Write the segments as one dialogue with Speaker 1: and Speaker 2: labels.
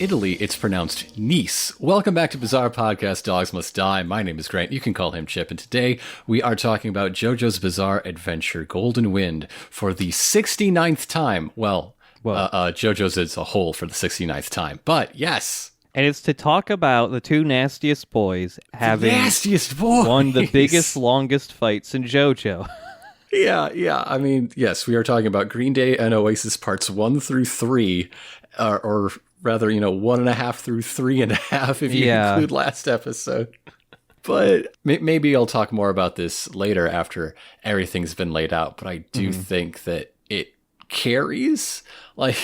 Speaker 1: Italy, it's pronounced Nice. Welcome back to Bizarre Podcast Dogs Must Die. My name is Grant. You can call him Chip. And today we are talking about JoJo's Bizarre Adventure Golden Wind for the 69th time. Well, JoJo's as a whole for the 69th time. But yes.
Speaker 2: And it's to talk about the two nastiest boys having won the biggest, longest fights in JoJo.
Speaker 1: Yeah. I mean, yes, we are talking about Green Day and Oasis parts 1 through 3, or rather, 1.5 through 3.5 if you include last episode. But maybe I'll talk more about this later after everything's been laid out. But I do think that it carries. Like,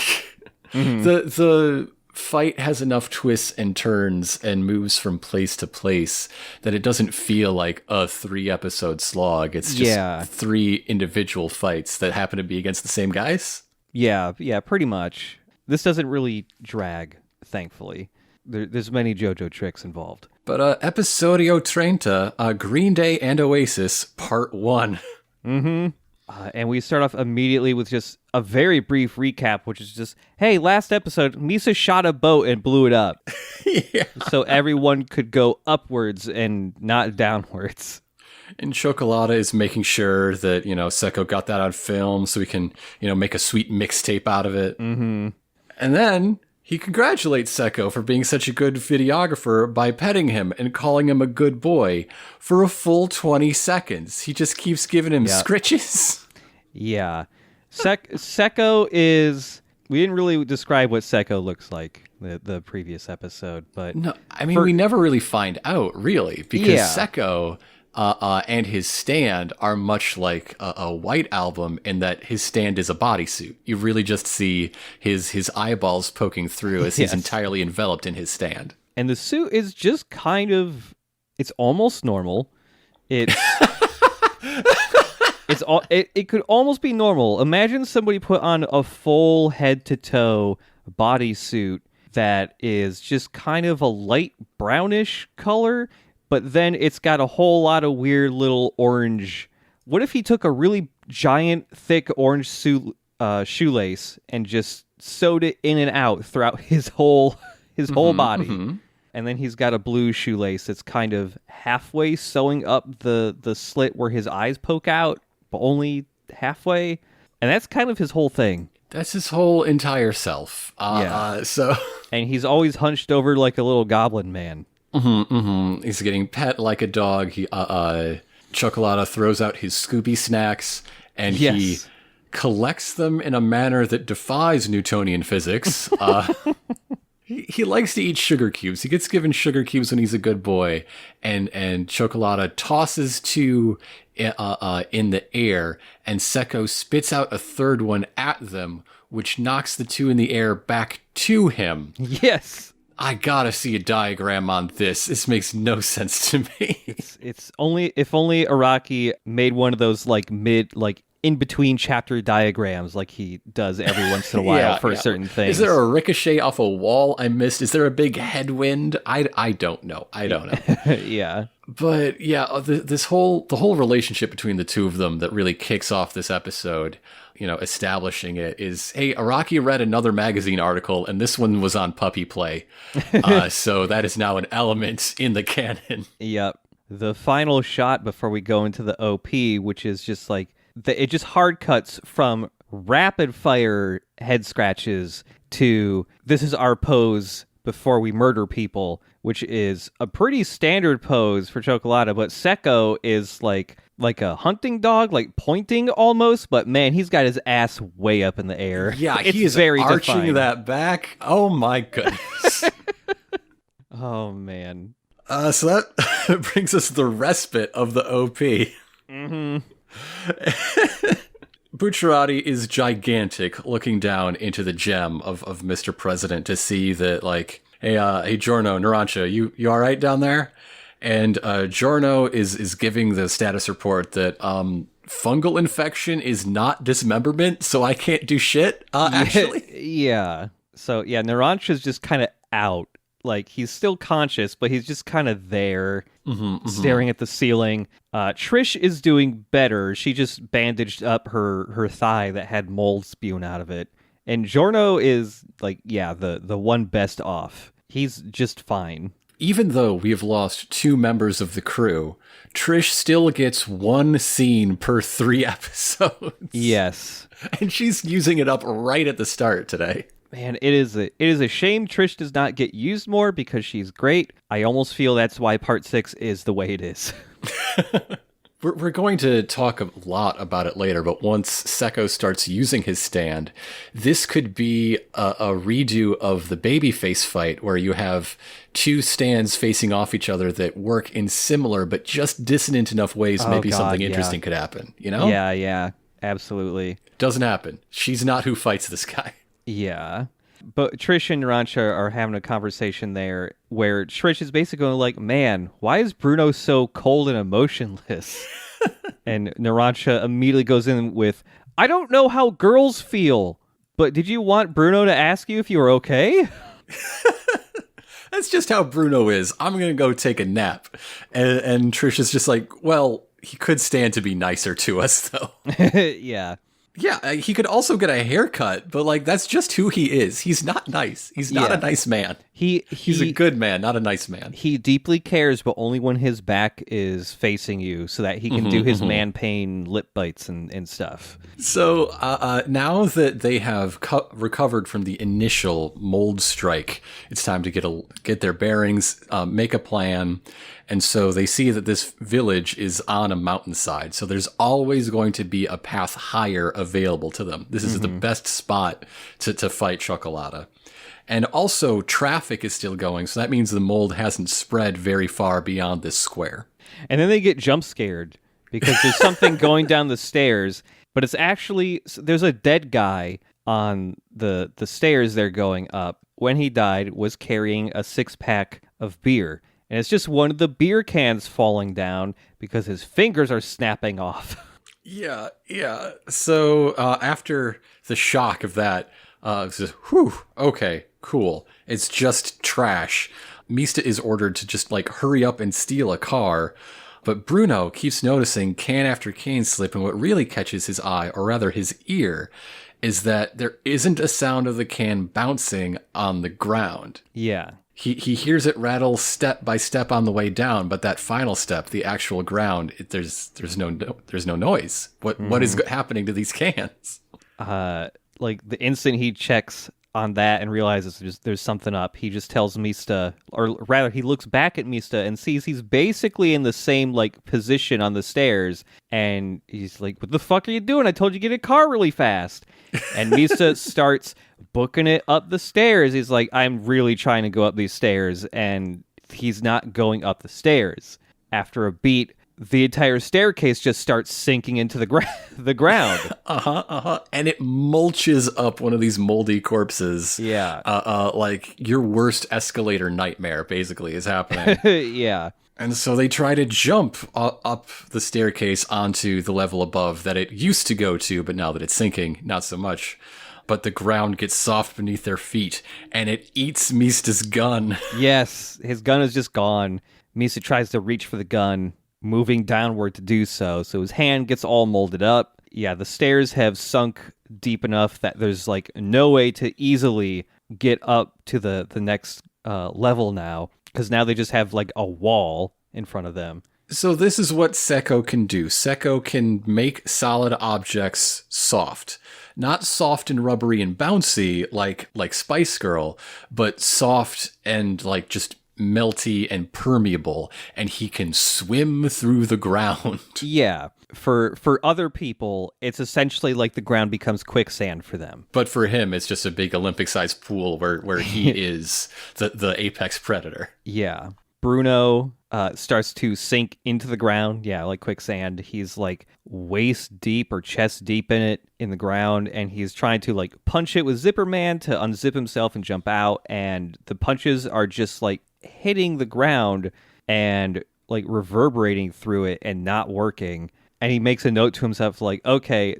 Speaker 1: the fight has enough twists and turns and moves from place to place that it doesn't feel like a 3-episode slog. It's just 3 individual fights that happen to be against the same guys.
Speaker 2: Yeah, pretty much. This doesn't really drag, thankfully. There's many JoJo tricks involved.
Speaker 1: But Episodio 30, Green Day and Oasis, Part 1.
Speaker 2: And we start off immediately with just a very brief recap, which is just, hey, last episode, Misa shot a boat and blew it up. So everyone could go upwards and not downwards.
Speaker 1: And Chocolata is making sure that, Seko got that on film so we can, make a sweet mixtape out of it. And then he congratulates Seko for being such a good videographer by petting him and calling him a good boy for a full 20 seconds. He just keeps giving him scritches.
Speaker 2: Yeah. Seko is... We didn't really describe what Seko looks like the previous episode, but...
Speaker 1: No, I mean, we never really find out, really, because Seko... and his stand are much like a White Album in that his stand is a bodysuit. You really just see his eyeballs poking through as he's entirely enveloped in his stand.
Speaker 2: And the suit is just kind of, it's almost normal. It could almost be normal. Imagine somebody put on a full head-to-toe bodysuit that is just kind of a light brownish color, but then it's got a whole lot of weird little orange. What if he took a really giant, thick orange shoelace and just sewed it in and out throughout his whole body? And then he's got a blue shoelace that's kind of halfway sewing up the slit where his eyes poke out, but only halfway. And that's kind of his whole thing.
Speaker 1: That's his whole entire self.
Speaker 2: And he's always hunched over like a little goblin man.
Speaker 1: He's getting pet like a dog. Chocolata throws out his Scooby snacks, and he collects them in a manner that defies Newtonian physics. He likes to eat sugar cubes. He gets given sugar cubes when he's a good boy, and Chocolata tosses 2 in the air, and Seko spits out a third one at them, which knocks the 2 in the air back to him.
Speaker 2: Yes.
Speaker 1: I gotta see a diagram on this. This makes no sense to me.
Speaker 2: It's only if only Araki made one of those in between chapter diagrams like he does every once in a while for certain things.
Speaker 1: Is there a ricochet off a wall I missed? Is there a big headwind? I don't know.
Speaker 2: Yeah.
Speaker 1: But the whole relationship between the two of them that really kicks off this episode, establishing it is, hey, Araki read another magazine article and this one was on puppy play. So that is now an element in the canon.
Speaker 2: Yep. The final shot before we go into the OP, which is just like, it just hard cuts from rapid fire head scratches to this is our pose before we murder people, which is a pretty standard pose for Chocolata, but Seko is like a hunting dog, like pointing almost, but man, he's got his ass way up in the air.
Speaker 1: Yeah, he is very arching defined. That back. Oh my goodness.
Speaker 2: Oh man.
Speaker 1: So that brings us the respite of the OP. Bucciarati is gigantic, looking down into the gem of Mr. President to see that, hey, Giorno, Narancha, you all right down there? And Giorno is giving the status report that fungal infection is not dismemberment, so I can't do shit, actually.
Speaker 2: Yeah. So, yeah, Narancha's just kind of out. Like, he's still conscious, but he's just kind of there, staring at the ceiling. Trish is doing better. She just bandaged up her thigh that had mold spewing out of it. And Giorno is, like, yeah, the one best off. He's just fine.
Speaker 1: Even though we have lost 2 members of the crew, Trish still gets 1 scene per 3 episodes.
Speaker 2: Yes.
Speaker 1: And she's using it up right at the start today.
Speaker 2: Man, it is a shame Trish does not get used more because she's great. I almost feel that's why Part 6 is the way it is.
Speaker 1: We're going to talk a lot about it later, but once Seko starts using his stand, this could be a redo of the babyface fight where you have 2 stands facing off each other that work in similar but just dissonant enough ways something interesting could happen, you know?
Speaker 2: Yeah, absolutely.
Speaker 1: Doesn't happen. She's not who fights this guy.
Speaker 2: Yeah. But Trish and Narancha are having a conversation there where Trish is basically going like, man, why is Bruno so cold and emotionless? And Narancha immediately goes in with, I don't know how girls feel, but did you want Bruno to ask you if you were okay?
Speaker 1: That's just how Bruno is. I'm going to go take a nap. And Trish is just like, well, he could stand to be nicer to us, though.
Speaker 2: Yeah.
Speaker 1: Yeah, he could also get a haircut, but like that's just who he is. He's not nice. He's not a nice man. He's a good man, not a nice man.
Speaker 2: He deeply cares, but only when his back is facing you so that he can do his man pain lip bites and stuff.
Speaker 1: So now that they have recovered from the initial mold strike, it's time to get their bearings, make a plan. And so they see that this village is on a mountainside. So there's always going to be a path higher available to them. This is the best spot to fight Chocolata. And also traffic is still going. So that means the mold hasn't spread very far beyond this square.
Speaker 2: And then they get jump scared because there's something going down the stairs, but it's actually, there's a dead guy on the stairs they're going up. When he died, was carrying a 6-pack of beer. And it's just one of the beer cans falling down because his fingers are snapping off.
Speaker 1: Yeah. So after the shock of that, it's just, whew, okay, cool. It's just trash. Mista is ordered to just like hurry up and steal a car. But Bruno keeps noticing can after can slip, and what really catches his eye, or rather his ear, is that there isn't a sound of the can bouncing on the ground.
Speaker 2: Yeah.
Speaker 1: He hears it rattle step by step on the way down, but that final step, the actual ground, there's no noise. What is happening to these cans?
Speaker 2: Like the instant he checks on that and realizes there's something up, he just tells Mista, or rather he looks back at Mista and sees he's basically in the same like position on the stairs, and he's like, what the fuck are you doing? I told you to get a car really fast. And Mista starts booking it up the stairs. He's like, I'm really trying to go up these stairs, and he's not going up the stairs. After a beat, the entire staircase just starts sinking into the ground.
Speaker 1: And it mulches up one of these moldy corpses.
Speaker 2: Yeah.
Speaker 1: Like your worst escalator nightmare basically is happening.
Speaker 2: Yeah.
Speaker 1: And so they try to jump up the staircase onto the level above that it used to go to, but now that it's sinking, not so much. But the ground gets soft beneath their feet, and it eats Mista's gun.
Speaker 2: Yes, his gun is just gone. Mista tries to reach for the gun, moving downward to do so. So his hand gets all molded up. Yeah, the stairs have sunk deep enough that there's like no way to easily get up to the next level now, because now they just have like a wall in front of them.
Speaker 1: So this is what Seko can do. Seko can make solid objects soft. Not soft and rubbery and bouncy like Spice Girl, but soft and like just melty and permeable, and he can swim through the ground.
Speaker 2: Yeah. For other people, it's essentially like the ground becomes quicksand for them.
Speaker 1: But for him, it's just a big Olympic-sized pool where he is the apex predator.
Speaker 2: Yeah. Bruno starts to sink into the ground. Yeah, like quicksand. He's like waist deep or chest deep in the ground, and he's trying to like punch it with Zipper Man to unzip himself and jump out. And the punches are just like hitting the ground and like reverberating through it and not working. And he makes a note to himself like, okay,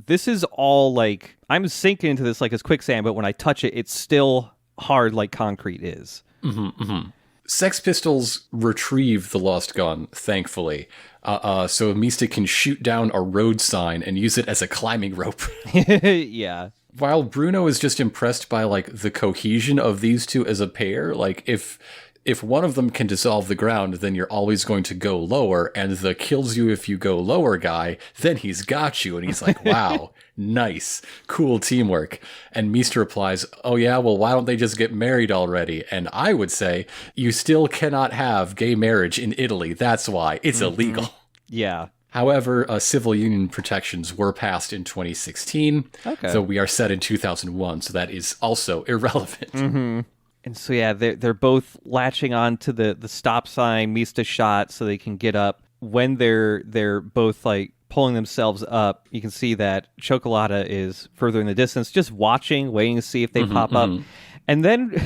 Speaker 2: this is all like, I'm sinking into this like it's quicksand, but when I touch it, it's still hard like concrete is.
Speaker 1: Mm-hmm, mm-hmm. Sex Pistols retrieve the lost gun, thankfully. So Mista can shoot down a road sign and use it as a climbing rope.
Speaker 2: Yeah.
Speaker 1: While Bruno is just impressed by like the cohesion of these two as a pair, like if one of them can dissolve the ground, then you're always going to go lower, and the kills you if you go lower guy, then he's got you. And he's like, wow, nice, cool teamwork. And Mista replies, oh yeah, well, why don't they just get married already? And I would say, you still cannot have gay marriage in Italy. That's why. It's illegal.
Speaker 2: Yeah.
Speaker 1: However, civil union protections were passed in 2016.
Speaker 2: Okay.
Speaker 1: So we are set in 2001, so that is also irrelevant.
Speaker 2: Mm-hmm. And so, yeah, they're both latching on to the stop sign Mista shot so they can get up. When they're both, like, pulling themselves up, you can see that Chocolata is further in the distance, just watching, waiting to see if they pop up. And then,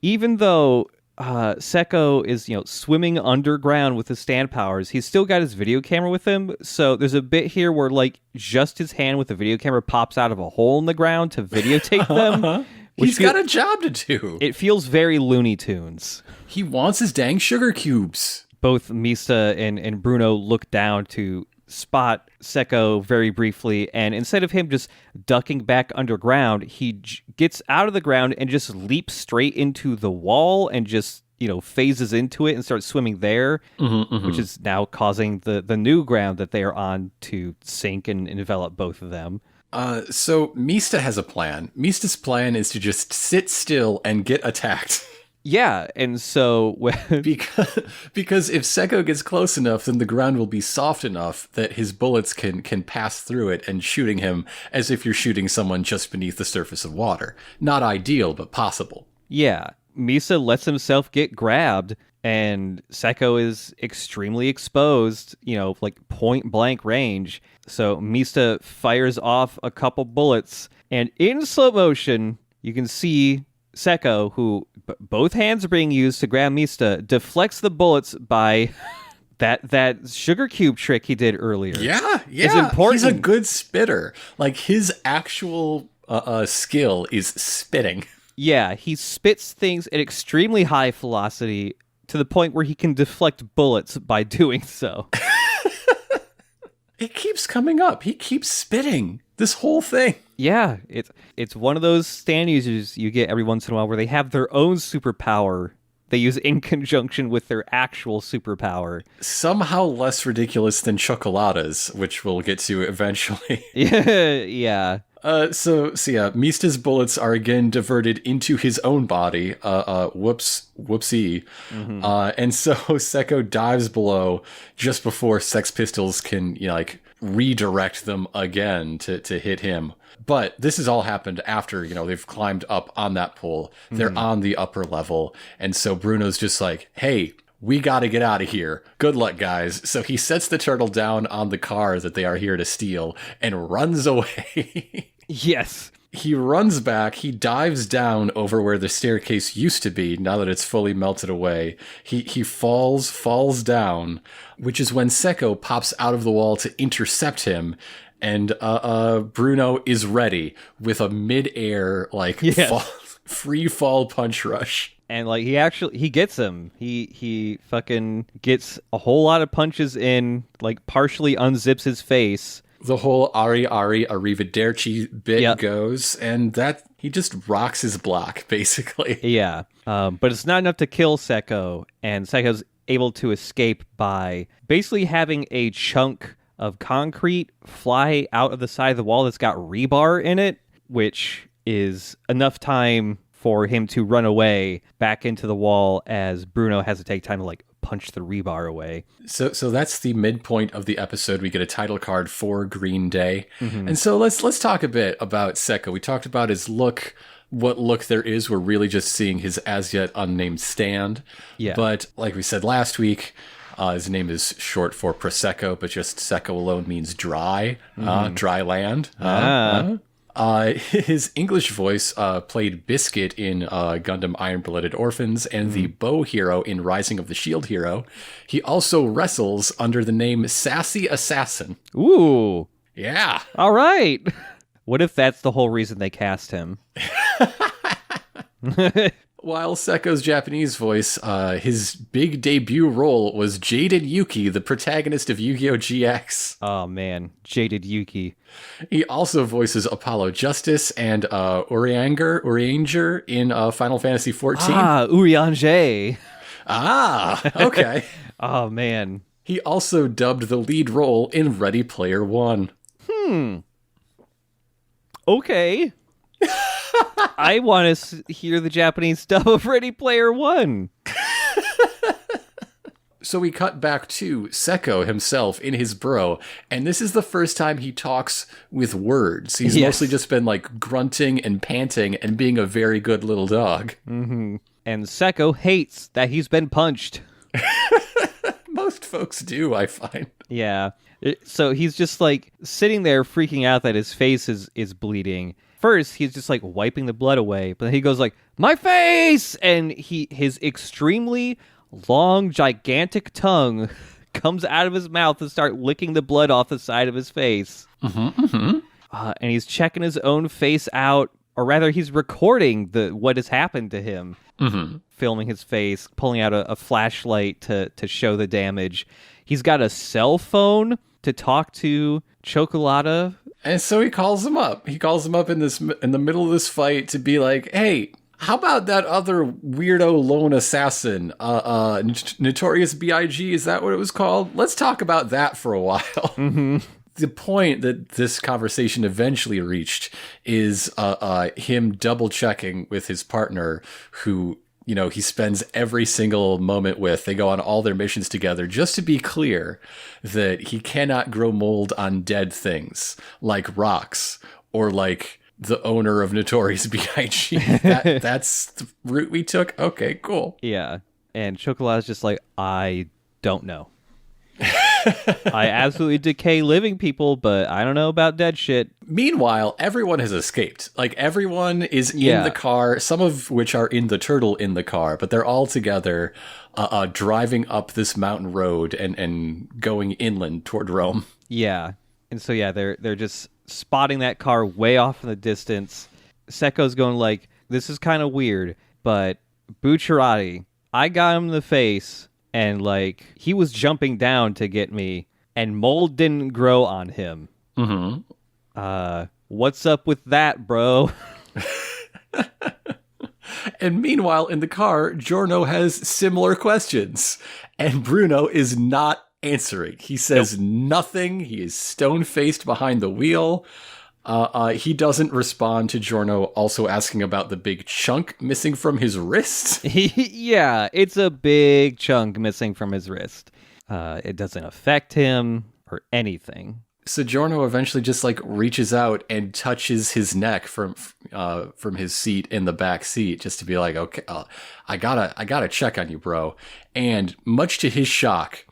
Speaker 2: even though Seko is, swimming underground with his stand powers, he's still got his video camera with him. So there's a bit here where, like, just his hand with the video camera pops out of a hole in the ground to videotape them.
Speaker 1: He's got a job to do.
Speaker 2: It feels very Looney Tunes.
Speaker 1: He wants his dang sugar cubes.
Speaker 2: Both Mista and Bruno look down to spot Seko very briefly, and instead of him just ducking back underground, he gets out of the ground and just leaps straight into the wall and just, phases into it and starts swimming there, which is now causing the new ground that they are on to sink and envelop both of them.
Speaker 1: So Mista has a plan. Mista's plan is to just sit still and get attacked.
Speaker 2: Yeah, and so
Speaker 1: because if Seko gets close enough, then the ground will be soft enough that his bullets can pass through it and shooting him as if you're shooting someone just beneath the surface of water. Not ideal, but possible.
Speaker 2: Yeah, Mista lets himself get grabbed, and Seko is extremely exposed, like point blank range. So Mista fires off a couple bullets, and in slow motion, you can see Seko, who both hands are being used to grab Mista, deflects the bullets by that sugar cube trick he did earlier.
Speaker 1: Yeah.
Speaker 2: It's important.
Speaker 1: He's a good spitter. Like, his actual skill is spitting.
Speaker 2: Yeah, he spits things at extremely high velocity to the point where he can deflect bullets by doing so.
Speaker 1: It keeps coming up. He keeps spitting this whole thing.
Speaker 2: Yeah, it's one of those stand users you get every once in a while where they have their own superpower they use in conjunction with their actual superpower.
Speaker 1: Somehow less ridiculous than Chocolata's, which we'll get to eventually.
Speaker 2: Yeah.
Speaker 1: So Mista's bullets are again diverted into his own body. Whoopsie. And so Seko dives below just before Sex Pistols can, redirect them again to hit him. But this has all happened after, they've climbed up on that pole. They're on the upper level. And so Bruno's just like, hey, we got to get out of here. Good luck, guys. So he sets the turtle down on the car that they are here to steal and runs away.
Speaker 2: Yes.
Speaker 1: He runs back. He dives down over where the staircase used to be, now that it's fully melted away. He falls down, which is when Seko pops out of the wall to intercept him. And Bruno is ready with a mid-air, free fall punch rush.
Speaker 2: And he gets him. He fucking gets a whole lot of punches in, partially unzips his face.
Speaker 1: The whole Ari Arrivederci bit goes, and that he just rocks his block, basically.
Speaker 2: Yeah. But it's not enough to kill Seko, and Seko's able to escape by basically having a chunk of concrete fly out of the side of the wall that's got rebar in it, which is enough time for him to run away back into the wall as Bruno has to take time to punch the rebar away.
Speaker 1: So that's the midpoint of the episode. We get a title card for Green Day. And so let's talk a bit about Seko. We talked about his look what look there is. We're really just seeing his as yet unnamed stand.
Speaker 2: Yeah.
Speaker 1: But like we said last week, his name is short for Prosecco, but just Secco alone means dry, dry land. His English voice played Biscuit in Gundam Iron-Blooded Orphans and the Bow Hero in Rising of the Shield Hero. He also wrestles under the name Sassy Assassin.
Speaker 2: Ooh.
Speaker 1: Yeah.
Speaker 2: All right. What if that's the whole reason they cast him?
Speaker 1: While Sekko's Japanese voice, his big debut role was Jaded Yuki, the protagonist of Yu-Gi-Oh! GX.
Speaker 2: Oh, man. Jaded Yuki.
Speaker 1: He also voices Apollo Justice and Urianger in Final Fantasy XIV.
Speaker 2: Urianger.
Speaker 1: Okay.
Speaker 2: Oh, man.
Speaker 1: He also dubbed the lead role in Ready Player One.
Speaker 2: Okay. I want to hear the Japanese dub of Ready Player One.
Speaker 1: So we cut back to Sekko himself in his burrow, and this is the first time he talks with words. He's mostly just been like grunting and panting and being a very good little dog.
Speaker 2: Mm-hmm. And Sekko hates that he's been punched.
Speaker 1: Most folks do, I find.
Speaker 2: Yeah. So he's just like sitting there freaking out that his face is bleeding. First, he's just like wiping the blood away, but then he goes like, "My face!" And his extremely long, gigantic tongue comes out of his mouth and start licking the blood off the side of his face. And he's checking his own face out, or rather, he's recording what has happened to him, filming his face, pulling out a flashlight to show the damage. He's got a cell phone to talk to Chocolata. And
Speaker 1: so he calls him up. He calls him up in the middle of this fight to be like, "Hey, how about that other weirdo lone assassin, Notorious B.I.G., is that what it was called? Let's talk about that for a while." The point that this conversation eventually reached is him double checking with his partner, who, you know, he spends every single moment with. They go on all their missions together, just to be clear that he cannot grow mold on dead things like rocks or like the owner of Notorious B.I.G. That's the route we took? Okay, cool.
Speaker 2: Yeah. And Chocolata's just like, I don't know. I absolutely decay living people, but I don't know about dead shit.
Speaker 1: Meanwhile, everyone has escaped. Like, everyone is in the car, some of which are in the turtle in the car, but they're all together driving up this mountain road and going inland toward Rome. Yeah.
Speaker 2: And so, they're just spotting that car way off in the distance. Sekko's going like, this is kind of weird, but Bucciarati, I got him in the face, and like, he was jumping down to get me, and mold didn't grow on him. What's up with that, bro?
Speaker 1: And meanwhile, in the car, Giorno has similar questions, and Bruno is not answering. He says nothing. He is stone-faced behind the wheel. He doesn't respond to Giorno also asking about the big chunk missing from his wrist.
Speaker 2: Yeah, it's a big chunk missing from his wrist. It doesn't affect him or anything.
Speaker 1: So Giorno eventually just like reaches out and touches his neck from his seat in the back seat, just to be like, okay, I gotta check on you, bro. And much to his shock,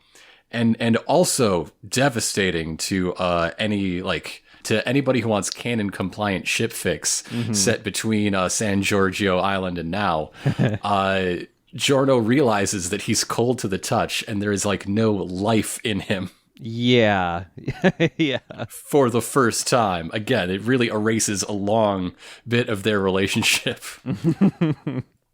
Speaker 1: and also devastating to anybody who wants canon compliant ship fix set between San Giorgio Island and now, Giorno realizes that he's cold to the touch and there is like no life in him.
Speaker 2: Yeah. Yeah.
Speaker 1: For the first time. Again, it really erases a long bit of their relationship.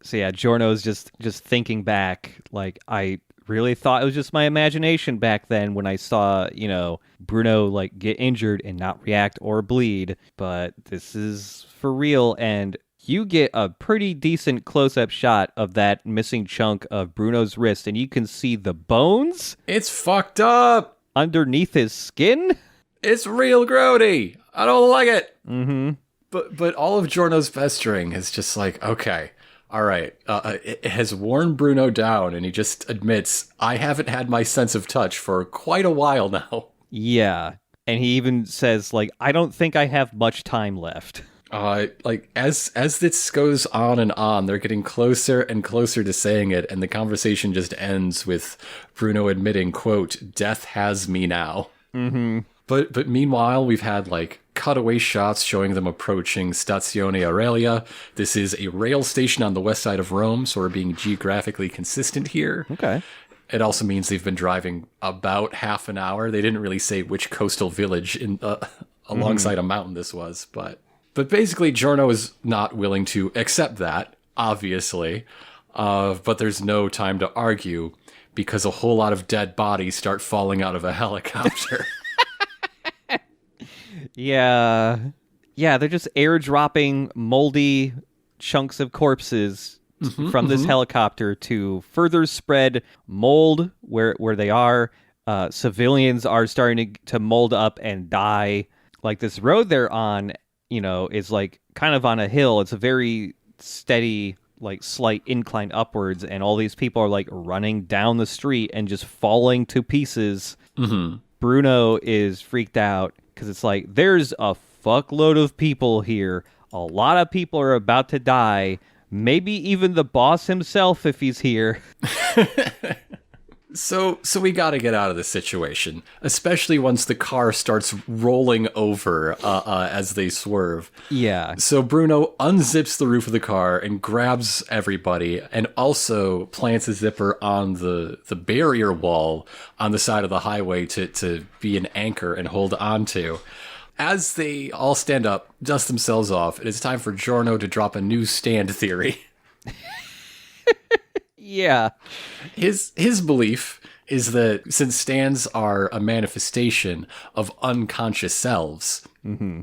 Speaker 2: So yeah, Giorno's just thinking back, like, I really thought it was just my imagination back then when I saw, you know, Bruno like get injured and not react or bleed, but this is for real. And you get a pretty decent close-up shot of that missing chunk of Bruno's wrist, and you can see the bones.
Speaker 1: It's fucked up
Speaker 2: underneath his skin.
Speaker 1: It's real grody. I don't like it. But all of Giorno's pestering is just like, okay, all right. It has worn Bruno down, and he just admits, I haven't had my sense of touch for quite a while now.
Speaker 2: Yeah. And he even says, like, I don't think I have much time left.
Speaker 1: Like as this goes on and on, they're getting closer and closer to saying it, and the conversation just ends with Bruno admitting, quote, "Death has me now."
Speaker 2: Mm-hmm.
Speaker 1: But meanwhile, we've had like cutaway shots showing them approaching Stazione Aurelia. This is a rail station on the west side of Rome, so we're being geographically consistent here.
Speaker 2: Okay.
Speaker 1: It also means they've been driving about half an hour. They didn't really say which coastal village in alongside a mountain this was, but basically Giorno is not willing to accept that, obviously. But there's no time to argue because a whole lot of dead bodies start falling out of a helicopter.
Speaker 2: Yeah, they're just airdropping moldy chunks of corpses from this helicopter to further spread mold where they are. Civilians are starting to mold up and die. Like this road they're on, is like kind of on a hill. It's a very steady, like slight incline upwards, and all these people are like running down the street and just falling to pieces.
Speaker 1: Mm-hmm.
Speaker 2: Bruno is freaked out because it's like, there's a fuckload of people here. A lot of people are about to die. Maybe even the boss himself if he's here.
Speaker 1: So we got to get out of this situation, especially once the car starts rolling over as they swerve.
Speaker 2: Yeah.
Speaker 1: So Bruno unzips the roof of the car and grabs everybody, and also plants a zipper on the barrier wall on the side of the highway to be an anchor and hold on to. As they all stand up, dust themselves off, it is time for Giorno to drop a new stand theory.
Speaker 2: Yeah.
Speaker 1: His belief is that since stands are a manifestation of unconscious selves,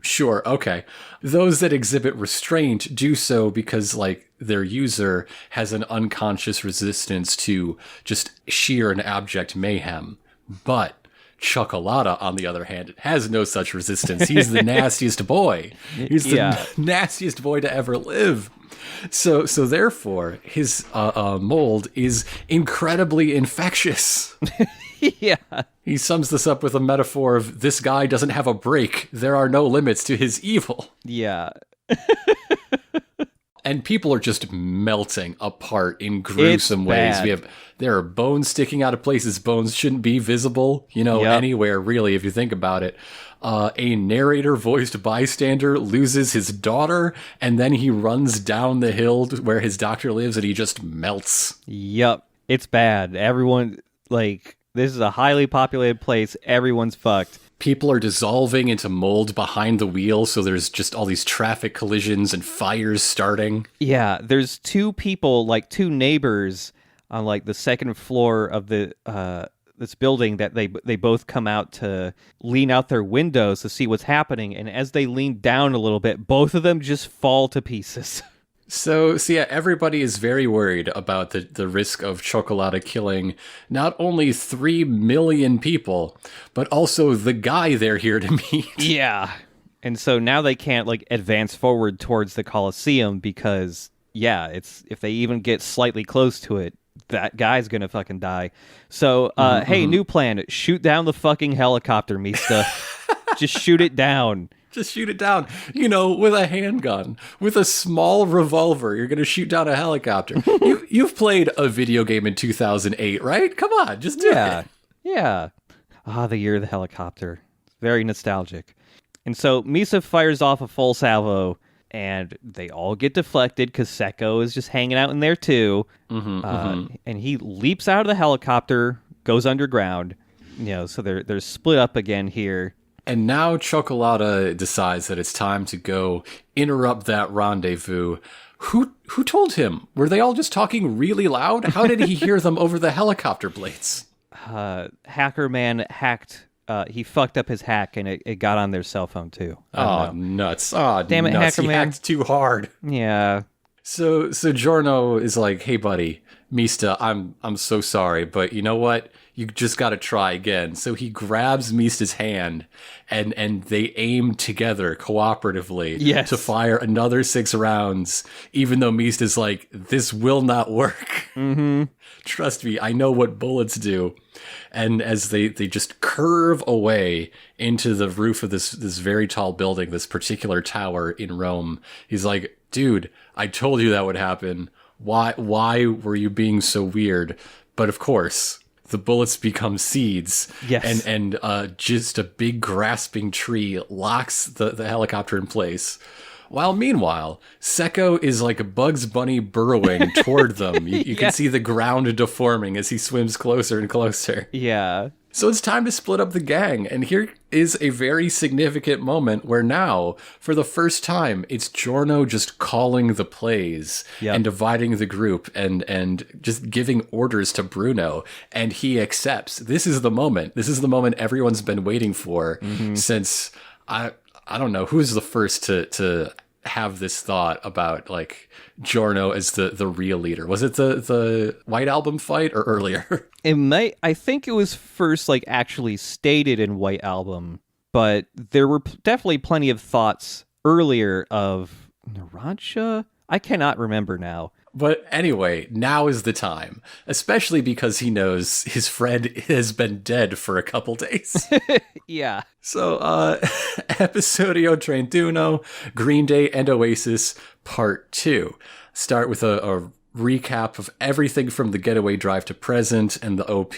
Speaker 1: sure, okay, those that exhibit restraint do so because, like, their user has an unconscious resistance to just sheer and abject mayhem. But Chocolata, on the other hand, has no such resistance. He's the nastiest boy. He's the nastiest boy to ever live. So therefore, his mold is incredibly infectious.
Speaker 2: Yeah.
Speaker 1: He sums this up with a metaphor of, this guy doesn't have a break. There are no limits to his evil.
Speaker 2: Yeah.
Speaker 1: And people are just melting apart in gruesome ways. There are bones sticking out of places bones shouldn't be visible, anywhere really, if you think about it. A narrator-voiced bystander loses his daughter, and then he runs down the hill to where his doctor lives, and he just melts.
Speaker 2: Yep. It's bad. Everyone, this is a highly populated place. Everyone's fucked.
Speaker 1: People are dissolving into mold behind the wheel, so there's just all these traffic collisions and fires starting.
Speaker 2: Yeah, there's two people, two neighbors on, the second floor of the this building that they both come out to lean out their windows to see what's happening, and as they lean down a little bit, both of them just fall to pieces.
Speaker 1: So yeah, everybody is very worried about the risk of Chocolata killing not only 3 million people, but also the guy they're here to meet.
Speaker 2: Yeah. And so now they can't advance forward towards the Colosseum because, if they even get slightly close to it, that guy's gonna fucking die. So, hey, new plan. Shoot down the fucking helicopter, Mista. Just shoot it down.
Speaker 1: Just shoot it down, with a handgun, with a small revolver. You're going to shoot down a helicopter. You've played a video game in 2008, right? Come on, just do it.
Speaker 2: Yeah. The year of the helicopter. Very nostalgic. And so Misa fires off a full salvo, and they all get deflected because Sekko is just hanging out in there too. And he leaps out of the helicopter, goes underground. So they're split up again here.
Speaker 1: And now Chocolata decides that it's time to go interrupt that rendezvous. Who told him? Were they all just talking really loud? How did he hear them over the helicopter blades?
Speaker 2: Hacker man hacked. He fucked up his hack, and it got on their cell phone too.
Speaker 1: Oh, nuts. Oh,
Speaker 2: damn it,
Speaker 1: nuts.
Speaker 2: Hacker man.
Speaker 1: He hacked too hard.
Speaker 2: Yeah.
Speaker 1: So Giorno is like, hey, buddy, Mista, I'm so sorry, but you know what? you just got to try again. So he grabs Mista's hand and they aim together cooperatively to fire another 6 rounds, even though Mista's like, this will not work.
Speaker 2: Mm-hmm.
Speaker 1: Trust me, I know what bullets do. And as they just curve away into the roof of this very tall building, this particular tower in Rome, he's like, dude, I told you that would happen. Why were you being so weird? But of course, the bullets become seeds.
Speaker 2: Yes.
Speaker 1: And just a big grasping tree locks the helicopter in place. While meanwhile, Sekko is like a Bugs Bunny burrowing toward them. You can see the ground deforming as he swims closer and closer.
Speaker 2: Yeah.
Speaker 1: So it's time to split up the gang. And here is a very significant moment where now, for the first time, it's Giorno just calling the plays and dividing the group and just giving orders to Bruno. And he accepts. This is the moment. This is the moment everyone's been waiting for since... I don't know who's the first to have this thought about like Giorno as the real leader. Was it the White Album fight or earlier?
Speaker 2: I think it was first like actually stated in White Album, but there were definitely plenty of thoughts earlier of Narancia. I cannot remember now.
Speaker 1: But anyway, now is the time, especially because he knows his friend has been dead for a couple days.
Speaker 2: Yeah.
Speaker 1: So, Episodio 31, Green Day and Oasis, Part 2. Start with a recap of everything from the getaway drive to present and the OP.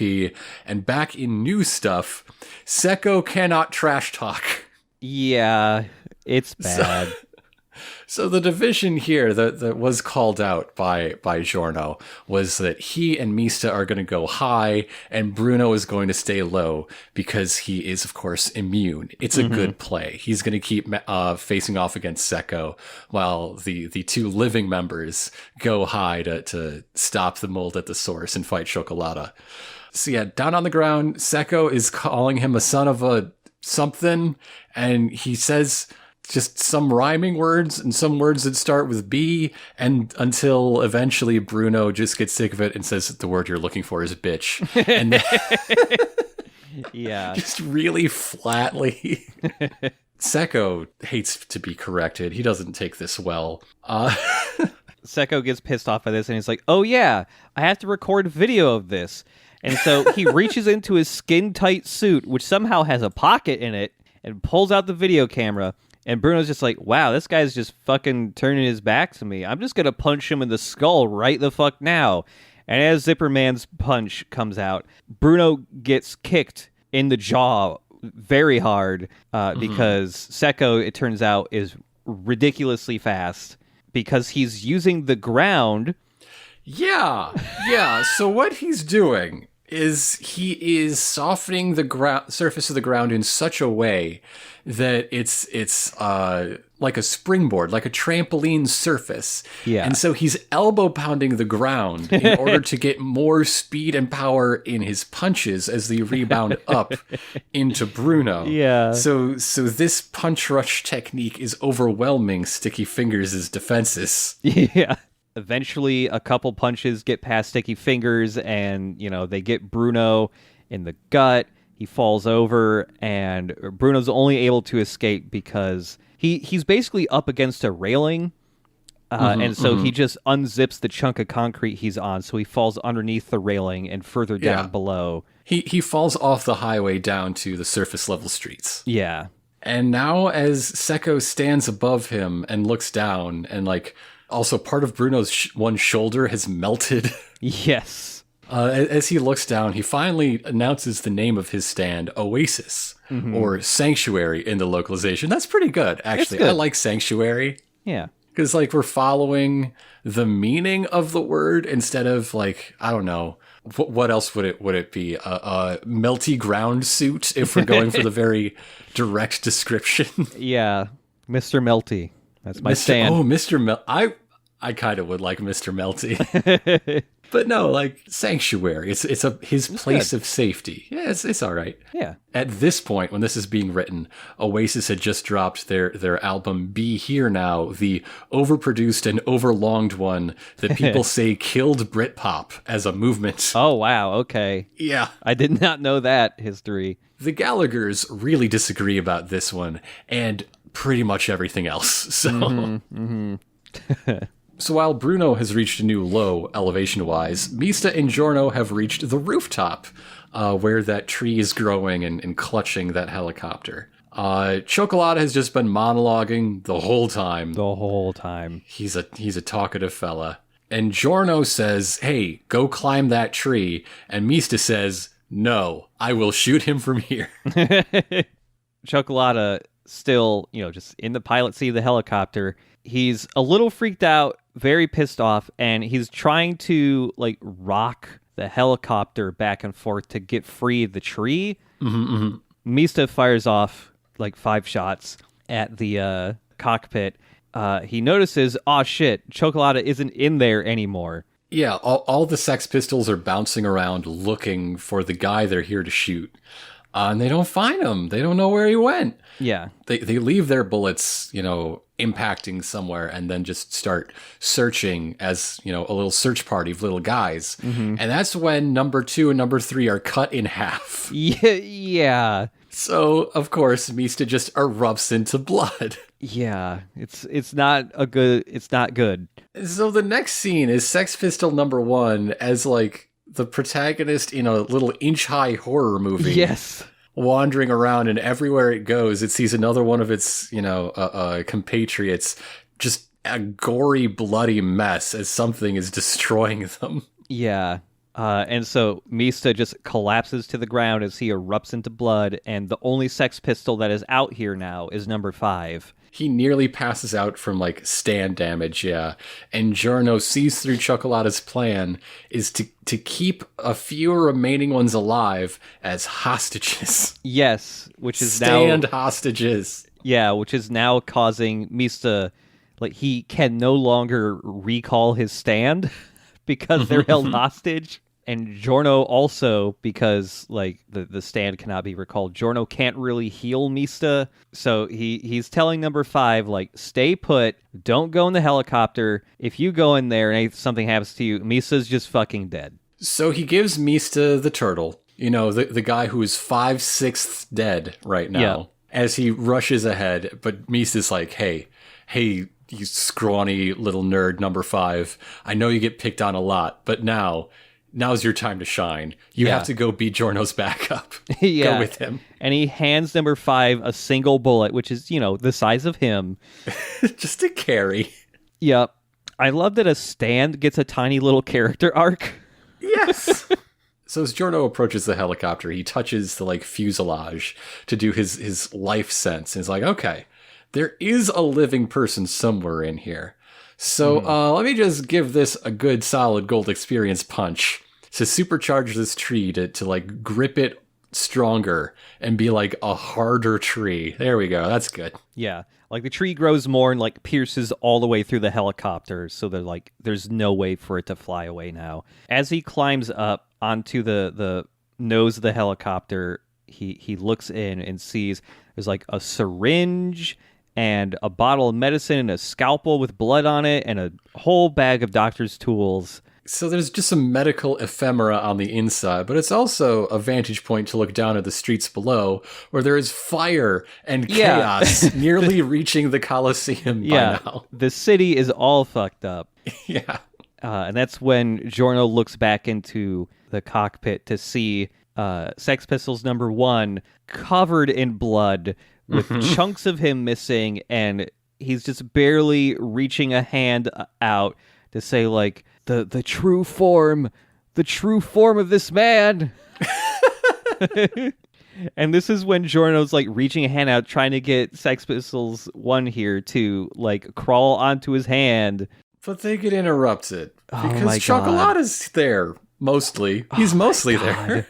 Speaker 1: And back in new stuff, Sekko cannot trash talk.
Speaker 2: Yeah, it's bad.
Speaker 1: So the division here that was called out by Giorno was that he and Mista are going to go high and Bruno is going to stay low because he is, of course, immune. It's a good play. He's going to keep facing off against Sekko while the 2 living members go high to stop the mold at the source and fight Chocolata. So yeah, down on the ground, Sekko is calling him a son of a something, and he says... just some rhyming words and some words that start with B, and until eventually Bruno just gets sick of it and says the word you're looking for is bitch. And
Speaker 2: yeah,
Speaker 1: just really flatly. Sekko hates to be corrected. He doesn't take this well.
Speaker 2: Sekko gets pissed off at this and he's like, oh yeah, I have to record video of this. And so he reaches into his skin-tight suit, which somehow has a pocket in it, and pulls out the video camera. And Bruno's just like, wow, this guy's just fucking turning his back to me. I'm just going to punch him in the skull right the fuck now. And as Zipperman's punch comes out, Bruno gets kicked in the jaw very hard because Sekko, it turns out, is ridiculously fast because he's using the ground.
Speaker 1: Yeah. So what he's doing is he is softening the surface of the ground in such a way that it's like a springboard, like a trampoline surface.
Speaker 2: Yeah.
Speaker 1: And so he's elbow pounding the ground in order to get more speed and power in his punches as they rebound up into Bruno.
Speaker 2: Yeah.
Speaker 1: So this punch rush technique is overwhelming Sticky Fingers' defenses.
Speaker 2: Yeah. Eventually, a couple punches get past Sticky Fingers, and, they get Bruno in the gut. He falls over, and Bruno's only able to escape because he's basically up against a railing, and so he just unzips the chunk of concrete he's on, so he falls underneath the railing and further down below.
Speaker 1: He falls off the highway down to the surface level streets.
Speaker 2: Yeah.
Speaker 1: And now as Sekko stands above him and looks down, and also part of Bruno's one shoulder has melted.
Speaker 2: Yes.
Speaker 1: As he looks down, he finally announces the name of his stand, Oasis, or Sanctuary in the localization. That's pretty good, actually. Good. I like Sanctuary.
Speaker 2: Yeah.
Speaker 1: Because, we're following the meaning of the word instead of, I don't know, what else would it be? A melty ground suit, if we're going for the very direct description.
Speaker 2: Yeah. Mr. Melty. That's my stand.
Speaker 1: Oh, Mr. I kind of would like Mr. Melty. But no, like Sanctuary, it's his place of safety. Yeah, it's all right.
Speaker 2: Yeah.
Speaker 1: At this point, when this is being written, Oasis had just dropped their album Be Here Now, the overproduced and overlonged one that people say killed Britpop as a movement.
Speaker 2: Oh, wow. Okay.
Speaker 1: Yeah.
Speaker 2: I did not know that history.
Speaker 1: The Gallaghers really disagree about this one and pretty much everything else. So, So while Bruno has reached a new low elevation-wise, Mista and Giorno have reached the rooftop, where that tree is growing and clutching that helicopter. Chocolata has just been monologuing the whole time.
Speaker 2: The whole time.
Speaker 1: He's a talkative fella. And Giorno says, hey, go climb that tree. And Mista says, no, I will shoot him from here.
Speaker 2: Chocolata still, just in the pilot seat of the helicopter. He's a little freaked out, very pissed off, and he's trying to, rock the helicopter back and forth to get free of the tree. Mista fires off, 5 shots at the cockpit. He notices, oh shit, Chocolata isn't in there anymore.
Speaker 1: Yeah, all the Sex Pistols are bouncing around looking for the guy they're here to shoot. And they don't find him. They don't know where he went.
Speaker 2: Yeah.
Speaker 1: They leave their bullets, impacting somewhere and then just start searching as, a little search party of little guys. And that's when number 2 and number 3 are cut in half.
Speaker 2: Yeah.
Speaker 1: So, of course, Mista just erupts into blood.
Speaker 2: Yeah, it's not good.
Speaker 1: So the next scene is Sex Pistol number 1 as, the protagonist in a little inch-high horror movie.
Speaker 2: Yes.
Speaker 1: Wandering around, and everywhere it goes, it sees another one of its, compatriots, just a gory, bloody mess as something is destroying them.
Speaker 2: Yeah. And so Mista just collapses to the ground as he erupts into blood, and the only Sex Pistol that is out here now is number 5.
Speaker 1: He nearly passes out from, stand damage, yeah. And Giorno sees through Chocolata's plan is to keep a few remaining ones alive as hostages.
Speaker 2: Yes, which is
Speaker 1: Stand hostages.
Speaker 2: Yeah, which is now causing Mista, he can no longer recall his stand because they're held hostage. And Giorno also, because the stand cannot be recalled, Giorno can't really heal Mista. So he's telling number 5, stay put, don't go in the helicopter. If you go in there and something happens to you, Mista's just fucking dead. So
Speaker 1: he gives Mista the turtle, the guy who is 5/6 dead right now, as he rushes ahead. But Mista's like, hey, you scrawny little nerd number 5. I know you get picked on a lot, but now's your time to shine. You have to go be Giorno's backup. Go with him.
Speaker 2: And he hands number 5 a single bullet, which is, the size of him.
Speaker 1: Just to carry.
Speaker 2: Yep. I love that a stand gets a tiny little character arc.
Speaker 1: Yes. So as Giorno approaches the helicopter, he touches the fuselage to do his life sense. And he's like, okay, there is a living person somewhere in here. So let me just give this a good solid gold experience punch to supercharge this tree to grip it stronger and be a harder tree. There we go. That's good.
Speaker 2: Yeah. The tree grows more and pierces all the way through the helicopter. So there's no way for it to fly away now. As he climbs up onto the nose of the helicopter, he looks in and sees there's a syringe and a bottle of medicine and a scalpel with blood on it and a whole bag of doctor's tools.
Speaker 1: So there's just some medical ephemera on the inside, but it's also a vantage point to look down at the streets below where there is fire and chaos nearly reaching the Colosseum by now.
Speaker 2: The city is all fucked up.
Speaker 1: Yeah.
Speaker 2: And that's when Giorno looks back into the cockpit to see Sex Pistols number 1 covered in blood with chunks of him missing, and he's just barely reaching a hand out to say the true form of this man. And this is when Giorno's reaching a hand out trying to get Sex Pistols 1 here to crawl onto his hand,
Speaker 1: but they get interrupted because Chocolata's there mostly. He's mostly there.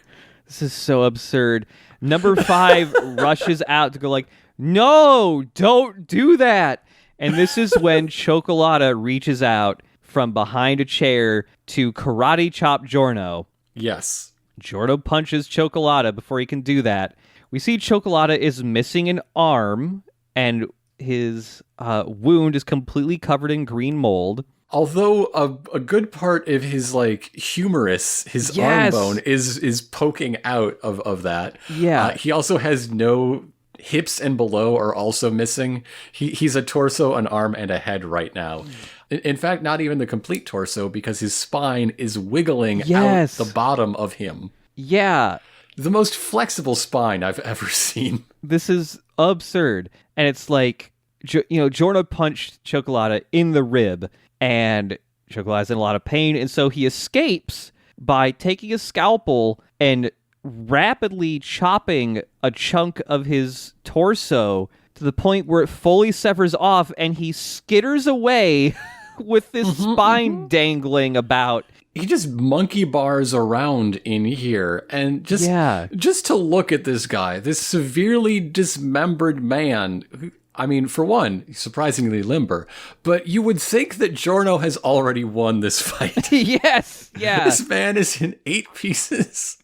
Speaker 2: This is so absurd. Number 5 rushes out to go no, don't do that. And this is when Chocolata reaches out from behind a chair to karate chop Giorno.
Speaker 1: Yes.
Speaker 2: Giorno punches Chocolata before he can do that. We see Chocolata is missing an arm, and his wound is completely covered in green mold.
Speaker 1: Although a good part of his humerus, his arm bone is poking out of that.
Speaker 2: Yeah.
Speaker 1: He also has no hips, and below are also missing. He's a torso, an arm, and a head right now. In fact, not even the complete torso, because his spine is wiggling out the bottom of him.
Speaker 2: Yeah.
Speaker 1: The most flexible spine I've ever seen.
Speaker 2: This is absurd. And it's like, Giorno punched Chocolata in the rib, and Chocolata's in a lot of pain, and so he escapes by taking a scalpel and rapidly chopping a chunk of his torso to the point where it fully severs off, and he skitters away with this spine dangling about.
Speaker 1: He just monkey bars around in here, and just to look at this guy, this severely dismembered man who, I mean, for one, he's surprisingly limber, but you would think that Giorno has already won this fight.
Speaker 2: Yes, yeah.
Speaker 1: This man is in 8 pieces.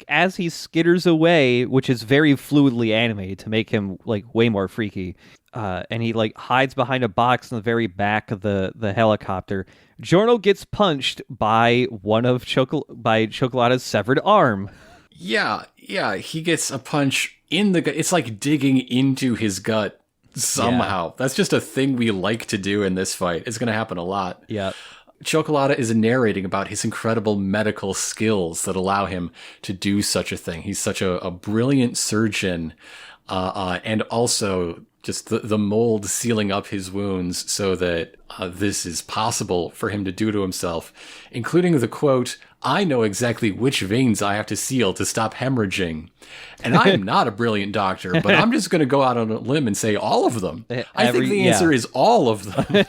Speaker 2: As he skitters away, which is very fluidly animated to make him, way more freaky, and he, hides behind a box in the very back of the helicopter, Giorno gets punched by Chocolata's severed arm.
Speaker 1: Yeah, he gets a punch in the gut. It's like digging into his gut. Somehow. Yeah. That's just a thing we like to do in this fight. It's going to happen a lot.
Speaker 2: Yeah.
Speaker 1: Chocolata is narrating about his incredible medical skills that allow him to do such a thing. He's such a brilliant surgeon, and also just the mold sealing up his wounds so that this is possible for him to do to himself, including the quote, "I know exactly which veins I have to seal to stop hemorrhaging. And I am not a brilliant doctor, but I'm just going to go out on a limb and say all of them." I think the answer is all of them.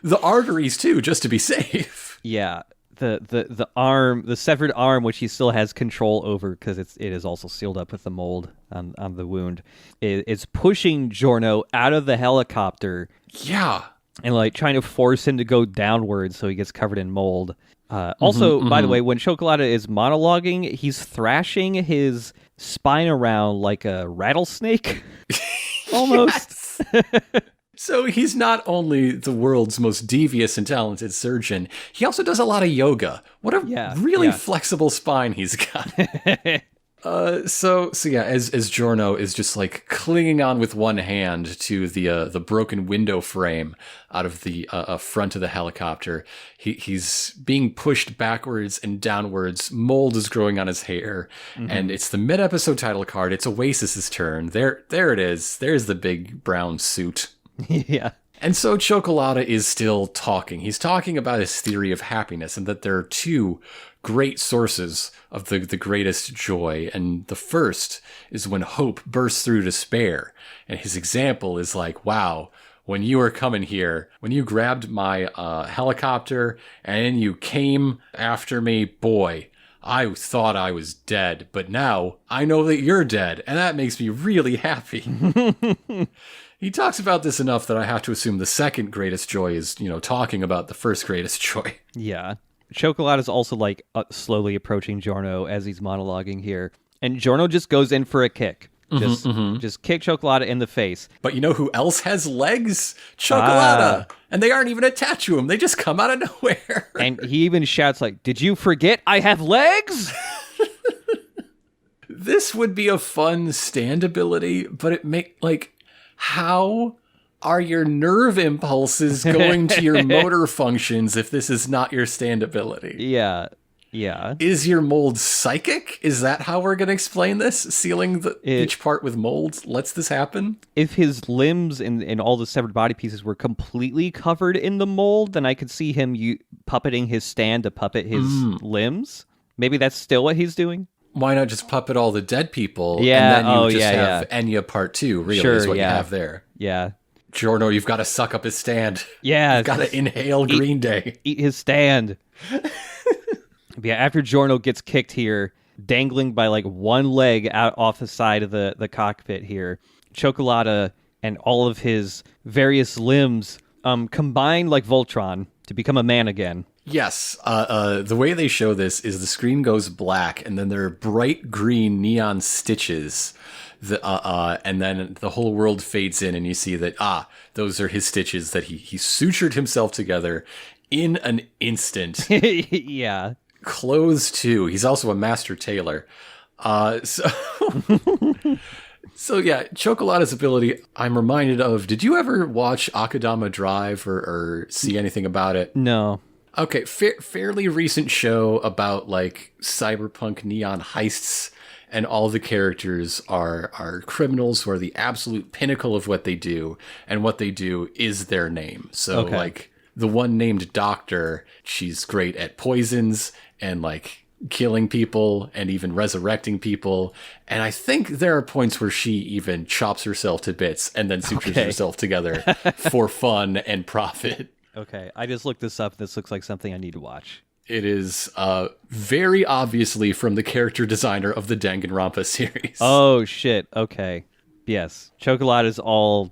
Speaker 1: The arteries, too, just to be safe.
Speaker 2: Yeah. The arm, the severed arm, which he still has control over because it is also sealed up with the mold on the wound, is pushing Giorno out of the helicopter.
Speaker 1: Yeah.
Speaker 2: And trying to force him to go downwards so he gets covered in mold. Also, by the way, when Chocolata is monologuing, he's thrashing his spine around like a rattlesnake. Almost.
Speaker 1: So he's not only the world's most devious and talented surgeon, he also does a lot of yoga. What a really flexible spine he's got. So as Giorno is just clinging on with one hand to the broken window frame out of the front of the helicopter, he's being pushed backwards and downwards. Mold is growing on his hair, and it's the mid-episode title card. It's Oasis's turn. There it is. There's the big brown suit.
Speaker 2: Yeah.
Speaker 1: And so Chocolata is still talking. He's talking about his theory of happiness and that there are 2 great sources of the greatest joy. And the first is when hope bursts through despair. And his example is wow, when you were coming here, when you grabbed my helicopter and you came after me, boy, I thought I was dead. But now I know that you're dead. And that makes me really happy. He talks about this enough that I have to assume the second greatest joy is, talking about the first greatest joy.
Speaker 2: Yeah. Chocolate is also slowly approaching Giorno as he's monologuing here. And Giorno just goes in for a kick. Just kick Chocolata in the face.
Speaker 1: But you know who else has legs? Chocolata! And they aren't even attached to him. They just come out of nowhere.
Speaker 2: And he even shouts did you forget I have legs?
Speaker 1: This would be a fun stand ability, but it how are your nerve impulses going to your motor functions if this is not your stand ability?
Speaker 2: Yeah.
Speaker 1: Is your mold psychic? Is that how we're going to explain this? Sealing each part with mold lets this happen?
Speaker 2: If his limbs and all the severed body pieces were completely covered in the mold, then I could see him puppeting his stand to puppet his limbs. Maybe that's still what he's doing?
Speaker 1: Why not just puppet all the dead people?
Speaker 2: Yeah.
Speaker 1: And then you have Enya Part 2, really, is what you have there.
Speaker 2: Yeah.
Speaker 1: Giorno, you've got to suck up his stand.
Speaker 2: Yeah.
Speaker 1: You've got to inhale Green Day.
Speaker 2: Eat his stand. Yeah, after Giorno gets kicked here, dangling by one leg out off the side of the cockpit here, Chocolata and all of his various limbs combine like Voltron to become a man again.
Speaker 1: Yes. The way they show this is the screen goes black, and then there are bright green neon stitches. And then the whole world fades in, and you see that, those are his stitches that he sutured himself together in an instant.
Speaker 2: Yeah.
Speaker 1: Clothes, too. He's also a master tailor. So yeah, Chocolata's ability, I'm reminded of, did you ever watch Akadama Drive or see anything about it?
Speaker 2: No.
Speaker 1: Okay, fairly recent show about like cyberpunk neon heists, and all the characters are criminals who are the absolute pinnacle of what they do, and what they do is their name. So like the one named Doctor, she's great at poisons and like killing people and even resurrecting people. And I think there are points where she even chops herself to bits and then sutures herself together for fun and profit.
Speaker 2: Okay, I just looked this up. This looks like something I need to watch.
Speaker 1: It is very obviously from the character designer of the Danganronpa series.
Speaker 2: Oh, shit. Okay. Yes. Chocolate is all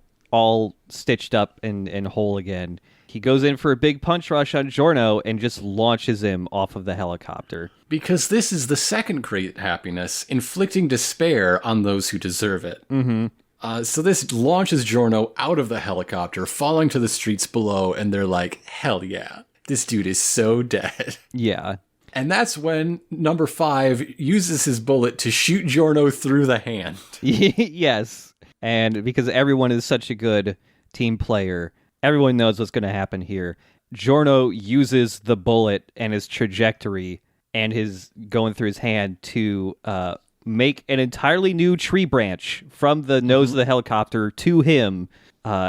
Speaker 2: stitched up and whole again. He goes in for a big punch rush on Giorno and just launches him off of the helicopter.
Speaker 1: Because this is the second great happiness, inflicting despair on those who deserve it.
Speaker 2: Mm-hmm.
Speaker 1: So this launches Giorno out of the helicopter, falling to the streets below, and they're like, hell yeah, this dude is so dead.
Speaker 2: Yeah.
Speaker 1: And that's when number 5 uses his bullet to shoot Giorno through the hand.
Speaker 2: Yes. And because everyone is such a good team player, everyone knows what's going to happen here. Giorno uses the bullet and his trajectory and his going through his hand to make an entirely new tree branch from the nose of the helicopter to him.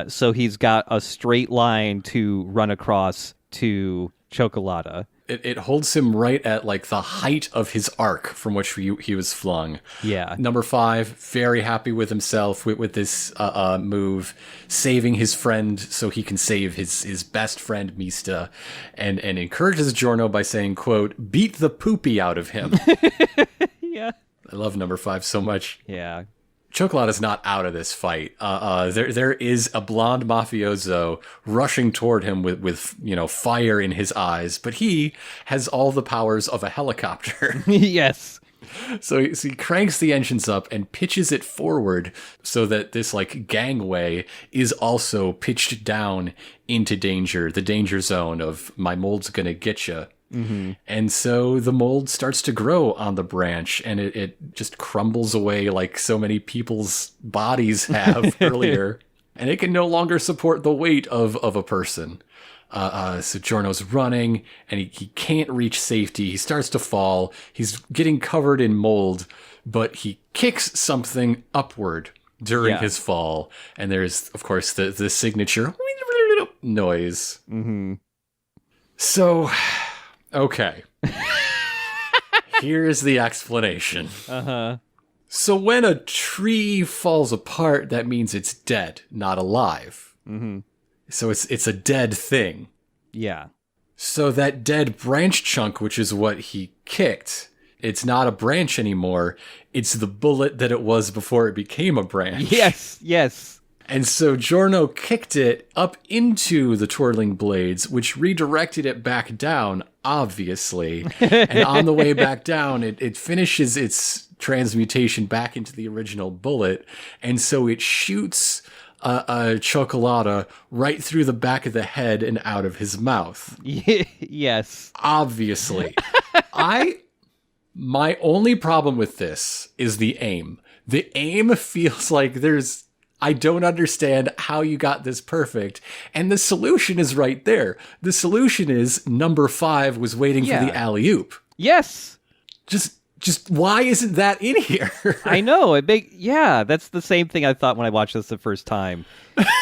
Speaker 2: So he's got a straight line to run across to Chocolata.
Speaker 1: It holds him right at like the height of his arc from which he was flung.
Speaker 2: Yeah.
Speaker 1: Number 5, very happy with himself with this move, saving his friend so he can save his best friend Mista, and encourages Giorno by saying, quote, beat the poopy out of him.
Speaker 2: Yeah.
Speaker 1: I love number 5 so much.
Speaker 2: Yeah.
Speaker 1: Chocolata's not out of this fight. There is a blonde mafioso rushing toward him with fire in his eyes, but he has all the powers of a helicopter.
Speaker 2: Yes.
Speaker 1: So he cranks the engines up and pitches it forward so that this like gangway is also pitched down into danger, the danger zone of my mold's gonna get you.
Speaker 2: Mm-hmm.
Speaker 1: And so the mold starts to grow on the branch, and it just crumbles away like so many people's bodies have earlier, and it can no longer support the weight of a person. So Giorno's running, and he can't reach safety. He starts to fall. He's getting covered in mold, but he kicks something upward during his fall, and there's, of course, the signature noise.
Speaker 2: Mm-hmm.
Speaker 1: So... okay. Here's the explanation.
Speaker 2: Uh-huh.
Speaker 1: So when a tree falls apart, that means it's dead, not alive.
Speaker 2: Mm-hmm.
Speaker 1: So it's a dead thing.
Speaker 2: Yeah.
Speaker 1: So that dead branch chunk, which is what he kicked, it's not a branch anymore. It's the bullet that it was before it became a branch.
Speaker 2: Yes.
Speaker 1: And so Giorno kicked it up into the twirling blades, which redirected it back down, obviously. And on the way back down, it finishes its transmutation back into the original bullet. And so it shoots Chocolata right through the back of the head and out of his mouth.
Speaker 2: Yes.
Speaker 1: Obviously. My only problem with this is the aim. The aim feels like I don't understand how you got this perfect. And the solution is right there. The solution is number 5 was waiting for the alley-oop.
Speaker 2: Yes.
Speaker 1: Just why isn't that in here?
Speaker 2: I know. That's the same thing I thought when I watched this the first time.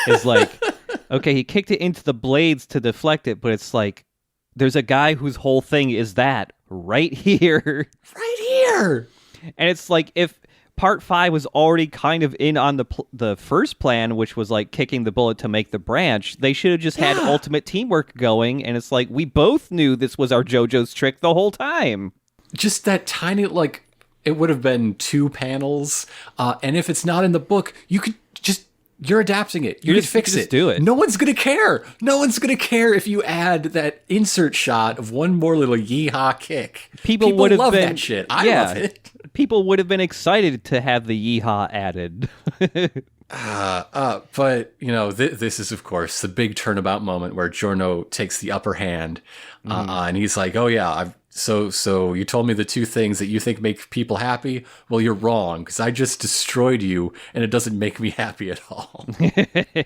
Speaker 2: It's like, okay, he kicked it into the blades to deflect it, but it's like, there's a guy whose whole thing is that right here.
Speaker 1: Right here.
Speaker 2: And it's like, if Part 5 was already kind of in on the first plan, which was like kicking the bullet to make the branch, they should have just had ultimate teamwork going. And it's like, we both knew this was our JoJo's trick the whole time.
Speaker 1: Just that tiny, like, it would have been 2 panels. And if it's not in the book, you could just You're adapting it. You can fix it.
Speaker 2: Do it.
Speaker 1: No one's going to care. No one's going to care if you add that insert shot of one more little yeehaw kick. People would have love that shit. I love it.
Speaker 2: People would have been excited to have the yeehaw added.
Speaker 1: But, this is, of course, the big turnabout moment where Giorno takes the upper hand. And he's like, oh, yeah, So you told me the two things that you think make people happy? Well, you're wrong, because I just destroyed you, and it doesn't make me happy at all.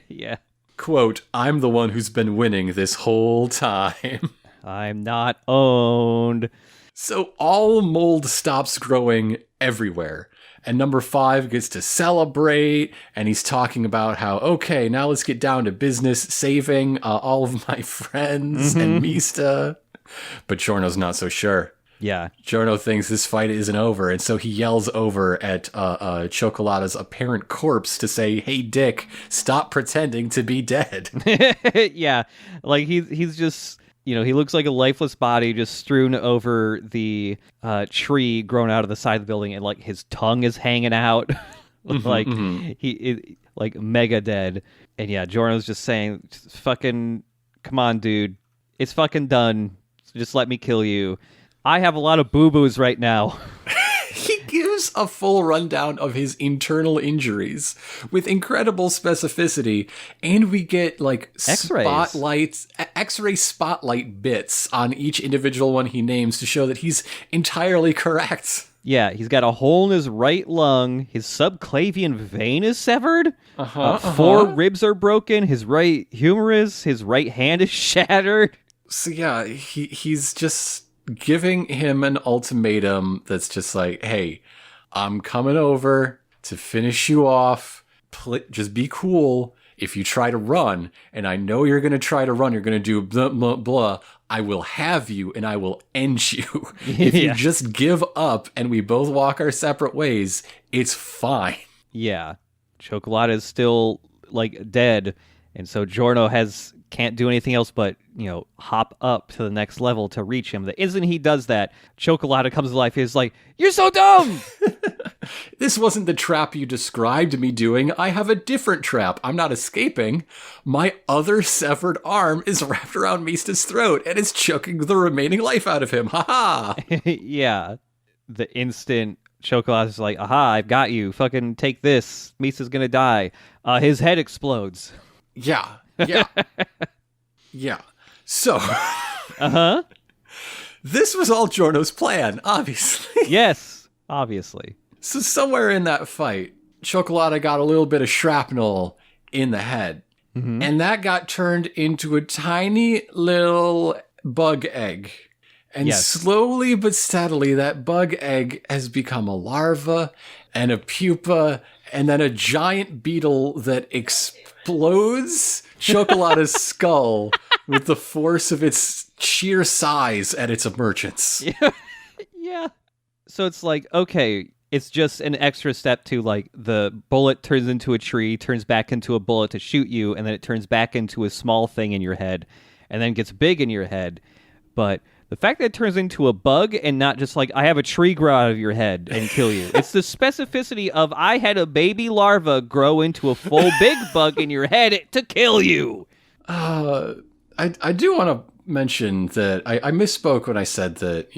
Speaker 2: Yeah.
Speaker 1: Quote, I'm the one who's been winning this whole time.
Speaker 2: I'm not owned.
Speaker 1: So all mold stops growing everywhere. And number 5 gets to celebrate, and he's talking about how, okay, now let's get down to business, saving all of my friends and Mista. But Giorno's not so sure.
Speaker 2: Yeah.
Speaker 1: Giorno thinks this fight isn't over, and so he yells over at Cioccolata's apparent corpse to say, hey, Dick, stop pretending to be dead.
Speaker 2: Yeah. Like, he's just, he looks like a lifeless body just strewn over the tree grown out of the side of the building, and, like, his tongue is hanging out. Like, like, mega dead. And, yeah, Giorno's just saying, fucking, come on, dude. It's fucking done. Just let me kill you. I have a lot of boo-boos right now.
Speaker 1: He gives a full rundown of his internal injuries with incredible specificity, and we get like X-ray spotlight bits on each individual one he names to show that he's entirely correct.
Speaker 2: Yeah, he's got a hole in his right lung. His subclavian vein is severed. 4 ribs are broken. His right humerus, his right hand is shattered.
Speaker 1: So yeah, he's just giving him an ultimatum that's just like, hey, I'm coming over to finish you off. Just be cool. If you try to run, and I know you're going to try to run, you're going to do blah, blah, blah, I will have you and I will end you. If you just give up and we both walk our separate ways, it's fine.
Speaker 2: Yeah. Cioccolata is still, like, dead, and so Giorno can't do anything else but, hop up to the next level to reach him. The instant he does that, Cioccolata comes to life. He's like, you're so dumb!
Speaker 1: This wasn't the trap you described me doing. I have a different trap. I'm not escaping. My other severed arm is wrapped around Mista's throat, and it's choking the remaining life out of him. Ha-ha!
Speaker 2: Yeah. The instant Cioccolata's like, aha, I've got you. Fucking take this. Mista's gonna die. His head explodes.
Speaker 1: Yeah. Yeah. So. This was all Giorno's plan, obviously.
Speaker 2: Yes, obviously.
Speaker 1: So somewhere in that fight, Cioccolata got a little bit of shrapnel in the head. And that got turned into a tiny little bug egg. And slowly but steadily, that bug egg has become a larva and a pupa and then a giant beetle that explodes Cioccolata's skull with the force of its sheer size at its emergence.
Speaker 2: Yeah. So it's like, okay, it's just an extra step to, like, the bullet turns into a tree, turns back into a bullet to shoot you, and then it turns back into a small thing in your head, and then gets big in your head. But the fact that it turns into a bug and not just like, I have a tree grow out of your head and kill you. It's the specificity of, I had a baby larva grow into a full big bug in your head to kill you.
Speaker 1: I do want to mention that I misspoke when I said that,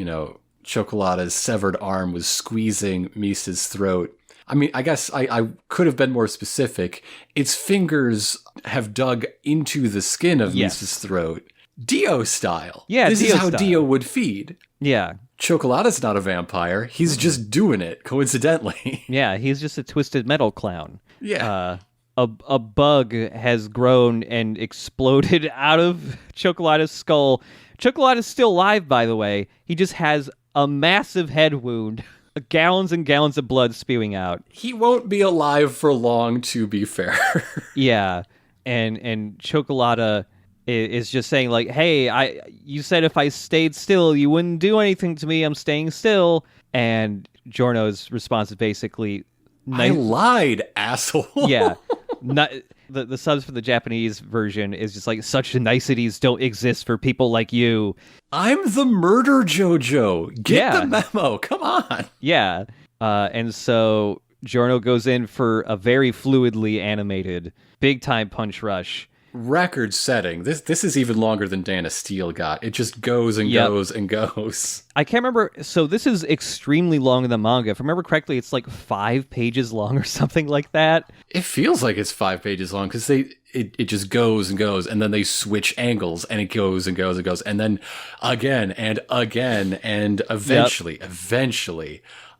Speaker 1: Cioccolata's severed arm was squeezing Mista's throat. I mean, I guess I could have been more specific. Its fingers have dug into the skin of Mista's throat. Dio style.
Speaker 2: Yeah,
Speaker 1: this
Speaker 2: Dio
Speaker 1: is how
Speaker 2: style.
Speaker 1: Dio would feed.
Speaker 2: Yeah.
Speaker 1: Cioccolata's not a vampire. He's just doing it, coincidentally.
Speaker 2: Yeah, he's just a twisted metal clown.
Speaker 1: Yeah.
Speaker 2: A bug has grown and exploded out of Cioccolata's skull. Cioccolata's still alive, by the way. He just has a massive head wound. Gallons and gallons of blood spewing out.
Speaker 1: He won't be alive for long, to be fair.
Speaker 2: Yeah. And Cioccolata is just saying, like, hey, you said if I stayed still, you wouldn't do anything to me. I'm staying still. And Giorno's response is basically,
Speaker 1: I lied, asshole.
Speaker 2: Yeah. The subs for the Japanese version is just like, such niceties don't exist for people like you.
Speaker 1: I'm the murder JoJo. Get the memo. Come on.
Speaker 2: Yeah. And so Giorno goes in for a very fluidly animated, big-time punch rush.
Speaker 1: Record setting. This is even longer than Dan of Steel got. It just goes and goes and goes.
Speaker 2: I can't remember. So this is extremely long in the manga. If I remember correctly, it's like 5 pages long or something like that.
Speaker 1: It feels like it's 5 pages long because it just goes and goes, and then they switch angles, and it goes and goes and goes, and then again and again, and eventually,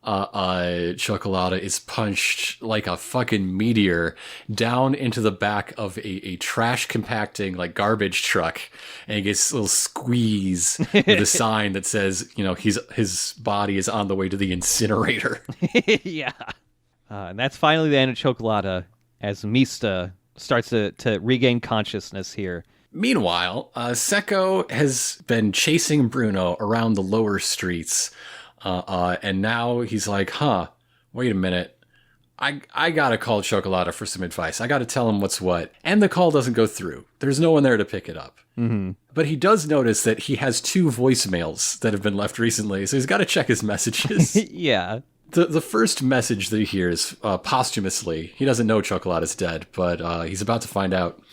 Speaker 1: Chocolata is punched like a fucking meteor down into the back of a trash compacting like garbage truck, and he gets a little squeeze with a sign that says, his body is on the way to the incinerator.
Speaker 2: Yeah. And that's finally the end of Chocolata as Mista starts to regain consciousness here.
Speaker 1: Meanwhile, Seko has been chasing Bruno around the lower streets. And now he's like, wait a minute. I gotta call Chocolata for some advice. I gotta tell him what's what. And the call doesn't go through. There's no one there to pick it up. Mm-hmm. But he does notice that he has 2 voicemails that have been left recently, so he's got to check his messages.
Speaker 2: Yeah.
Speaker 1: The first message that he hears posthumously, he doesn't know Chocolata's dead, but he's about to find out.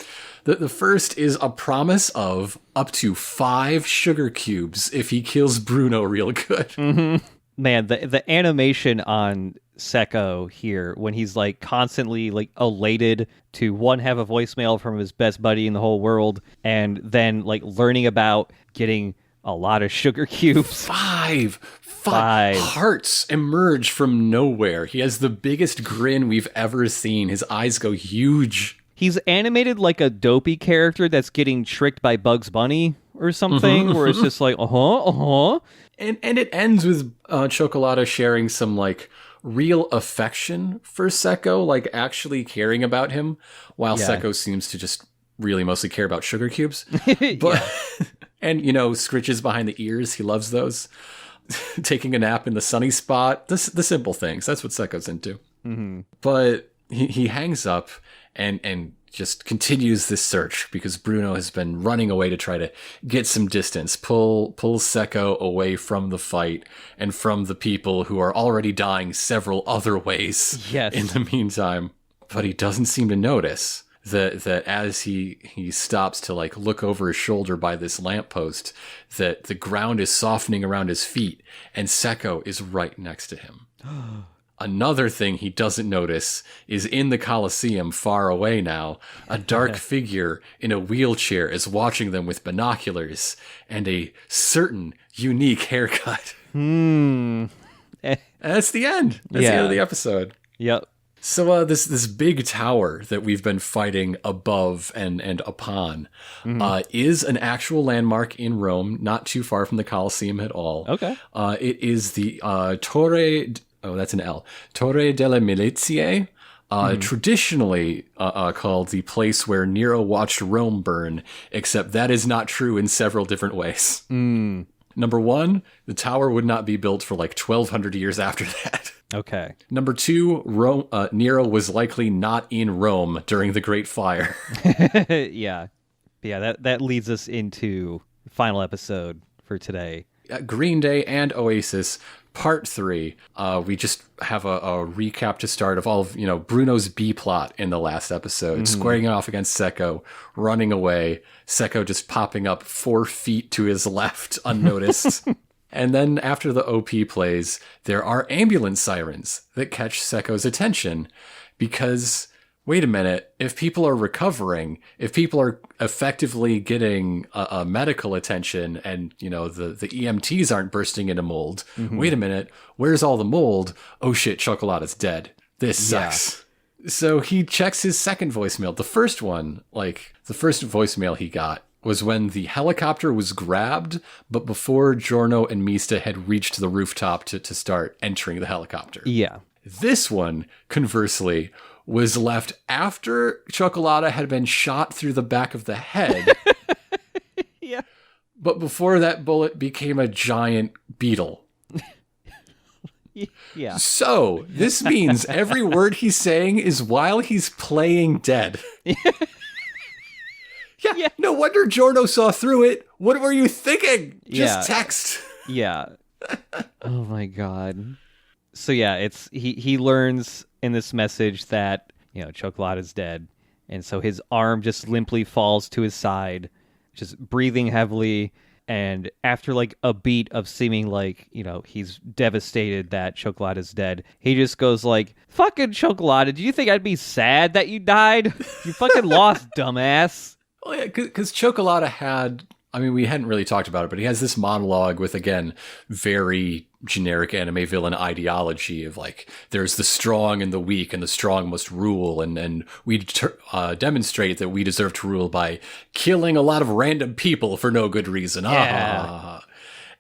Speaker 1: The first is a promise of up to 5 sugar cubes if he kills Bruno real good.
Speaker 2: Mm-hmm. Man, the animation on Seko here, when he's like constantly like elated to have a voicemail from his best buddy in the whole world, and then like learning about getting a lot of sugar cubes.
Speaker 1: 5 hearts emerge from nowhere. He has the biggest grin we've ever seen. His eyes go huge.
Speaker 2: He's animated like a dopey character that's getting tricked by Bugs Bunny or something, where it's just like,
Speaker 1: And it ends with Chocolata sharing some like real affection for Seko, like actually caring about him, while Seko seems to just really mostly care about sugar cubes. But and scritches behind the ears, he loves those. Taking a nap in the sunny spot, the simple things. That's what Seko's into. Mm-hmm. But he hangs up and just continues this search because Bruno has been running away to try to get some distance, pull Seko away from the fight and from the people who are already dying several other ways in the meantime. But he doesn't seem to notice that as he stops to like look over his shoulder by this lamppost, that the ground is softening around his feet and Seko is right next to him. Another thing he doesn't notice is in the Colosseum far away now, a dark figure in a wheelchair is watching them with binoculars and a certain unique haircut. And that's the end. That's the end of the episode.
Speaker 2: Yep.
Speaker 1: So this big tower that we've been fighting above and upon is an actual landmark in Rome, not too far from the Colosseum at all.
Speaker 2: Okay.
Speaker 1: It is the Torre... Oh, that's an L. Torre delle Milizie, traditionally called the place where Nero watched Rome burn, except that is not true in several different ways. Number 1, the tower would not be built for like 1,200 years after that.
Speaker 2: Okay.
Speaker 1: Number 2, Nero was likely not in Rome during the Great Fire.
Speaker 2: Yeah, that leads us into the final episode for today.
Speaker 1: Green Day and Oasis, Part 3. We just have a recap to start of all of Bruno's B plot in the last episode, squaring it off against Seko, running away, Seko just popping up 4 feet to his left unnoticed. And then after the OP plays, there are ambulance sirens that catch Seko's attention because, wait a minute, if people are recovering, if people are effectively getting a medical attention and, the EMTs aren't bursting into mold, wait a minute, where's all the mold? Oh shit, Chocolata's dead. This sucks. So he checks his second voicemail. The first voicemail he got was when the helicopter was grabbed, but before Giorno and Mista had reached the rooftop to start entering the helicopter.
Speaker 2: Yeah.
Speaker 1: This one, conversely, was left after Chocolata had been shot through the back of the head.
Speaker 2: Yeah.
Speaker 1: But before that bullet became a giant beetle.
Speaker 2: Yeah.
Speaker 1: So, this means every word he's saying is while he's playing dead. Yeah, no wonder Giorno saw through it. What were you thinking? Just text.
Speaker 2: Yeah. Oh my god. So yeah, it's he learns in this message that, Chocolate is dead. And so his arm just limply falls to his side, just breathing heavily. And after like a beat of seeming like, he's devastated that Chocolate is dead, he just goes like, fucking Chocolate, do you think I'd be sad that you died? You fucking lost, dumbass.
Speaker 1: Well, yeah, because Chocolate had, we hadn't really talked about it, but he has this monologue with, again, very generic anime villain ideology of like, there's the strong and the weak, and the strong must rule, and we demonstrate that we deserve to rule by killing a lot of random people for no good reason.
Speaker 2: Yeah.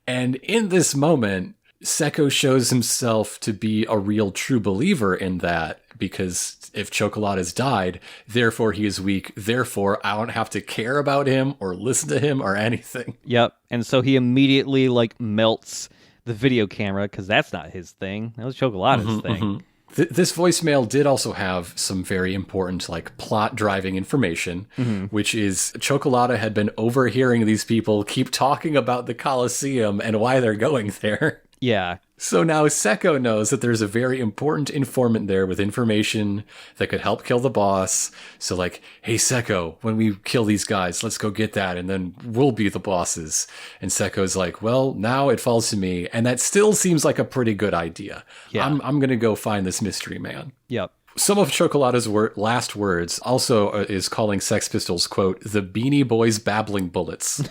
Speaker 1: And in this moment, Seko shows himself to be a real true believer in that, because if Chocolate has died, therefore he is weak, therefore I don't have to care about him or listen to him or anything.
Speaker 2: Yep. And so he immediately like melts the video camera, because that's not his thing. That was Chocolate's thing.
Speaker 1: This voicemail did also have some very important like plot driving information, which is Chocolate had been overhearing these people keep talking about the Colosseum and why they're going there.
Speaker 2: Yeah.
Speaker 1: So now Seko knows that there's a very important informant there with information that could help kill the boss. So like, hey Seko, when we kill these guys, let's go get that and then we'll be the bosses. And Seko's like, well, now it falls to me. And that still seems like a pretty good idea. Yeah. I'm going to go find this mystery man.
Speaker 2: Yep.
Speaker 1: Some of Chocolate's last words also is calling Sex Pistols, quote, the Beanie Boys babbling bullets.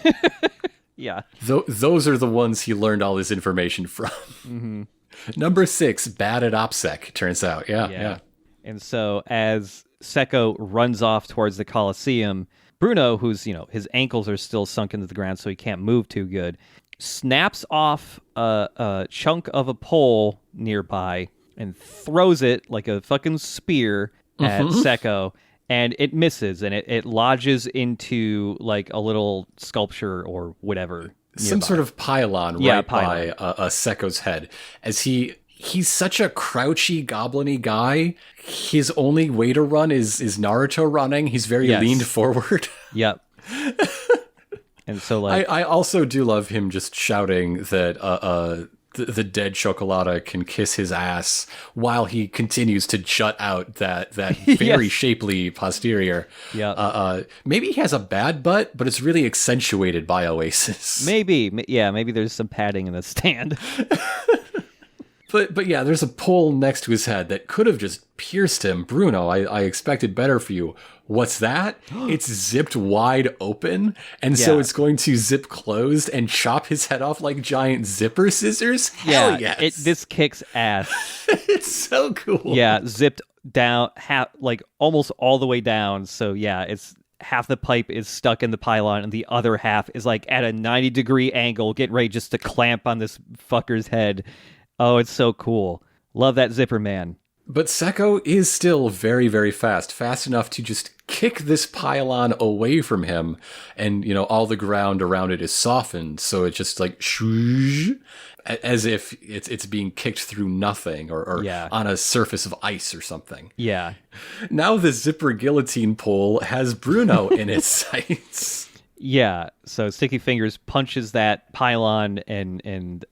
Speaker 2: Yeah.
Speaker 1: Those are the ones he learned all his information from. Number 6, bad at OPSEC, turns out. Yeah.
Speaker 2: And so as Seko runs off towards the Colosseum, Bruno, who's, his ankles are still sunk into the ground so he can't move too good, snaps off a chunk of a pole nearby and throws it like a fucking spear at Seko. And it misses, and it lodges into like a little sculpture or whatever nearby.
Speaker 1: Some sort of pylon by Seko's head. As he's such a crouchy, goblin-y guy, his only way to run is Naruto running. He's very leaned forward.
Speaker 2: Yep. And so like
Speaker 1: I also do love him just shouting that the dead Chocolate can kiss his ass while he continues to jut out that very shapely posterior.
Speaker 2: Yeah.
Speaker 1: Maybe he has a bad butt, but it's really accentuated by Oasis.
Speaker 2: Maybe there's some padding in the stand.
Speaker 1: But yeah, there's a pole next to his head that could have just pierced him. Bruno, I expected better for you. What's that? It's zipped wide open, and so it's going to zip closed and chop his head off like giant zipper scissors? Hell yes.
Speaker 2: This kicks ass.
Speaker 1: It's so cool.
Speaker 2: Yeah, zipped down, like almost all the way down. So yeah, it's half the pipe is stuck in the pylon, and the other half is like at a 90-degree angle, getting ready just to clamp on this fucker's head. Oh, it's so cool. Love that zipper man.
Speaker 1: But Seko is still very, very fast enough to just kick this pylon away from him, and all the ground around it is softened, so it's just like shoosh, as if it's being kicked through nothing or on a surface of ice or something.
Speaker 2: Yeah.
Speaker 1: Now the zipper guillotine pole has Bruno in its sights.
Speaker 2: Yeah, so Sticky Fingers punches that pylon, and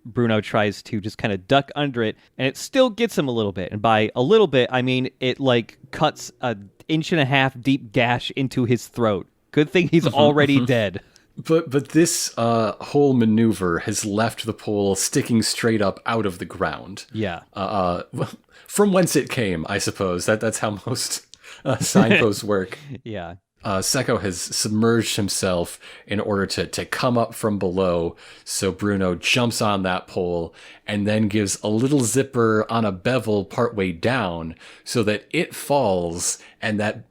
Speaker 2: Bruno tries to just kind of duck under it, and it still gets him a little bit. And by a little bit, I mean it like cuts an 1.5 inch deep gash into his throat. Good thing he's already dead.
Speaker 1: But this whole maneuver has left the pole sticking straight up out of the ground.
Speaker 2: Yeah.
Speaker 1: From whence it came, I suppose. That's how most signposts work.
Speaker 2: Yeah.
Speaker 1: Seko has submerged himself in order to come up from below, so Bruno jumps on that pole and then gives a little zipper on a bevel partway down so that it falls, and that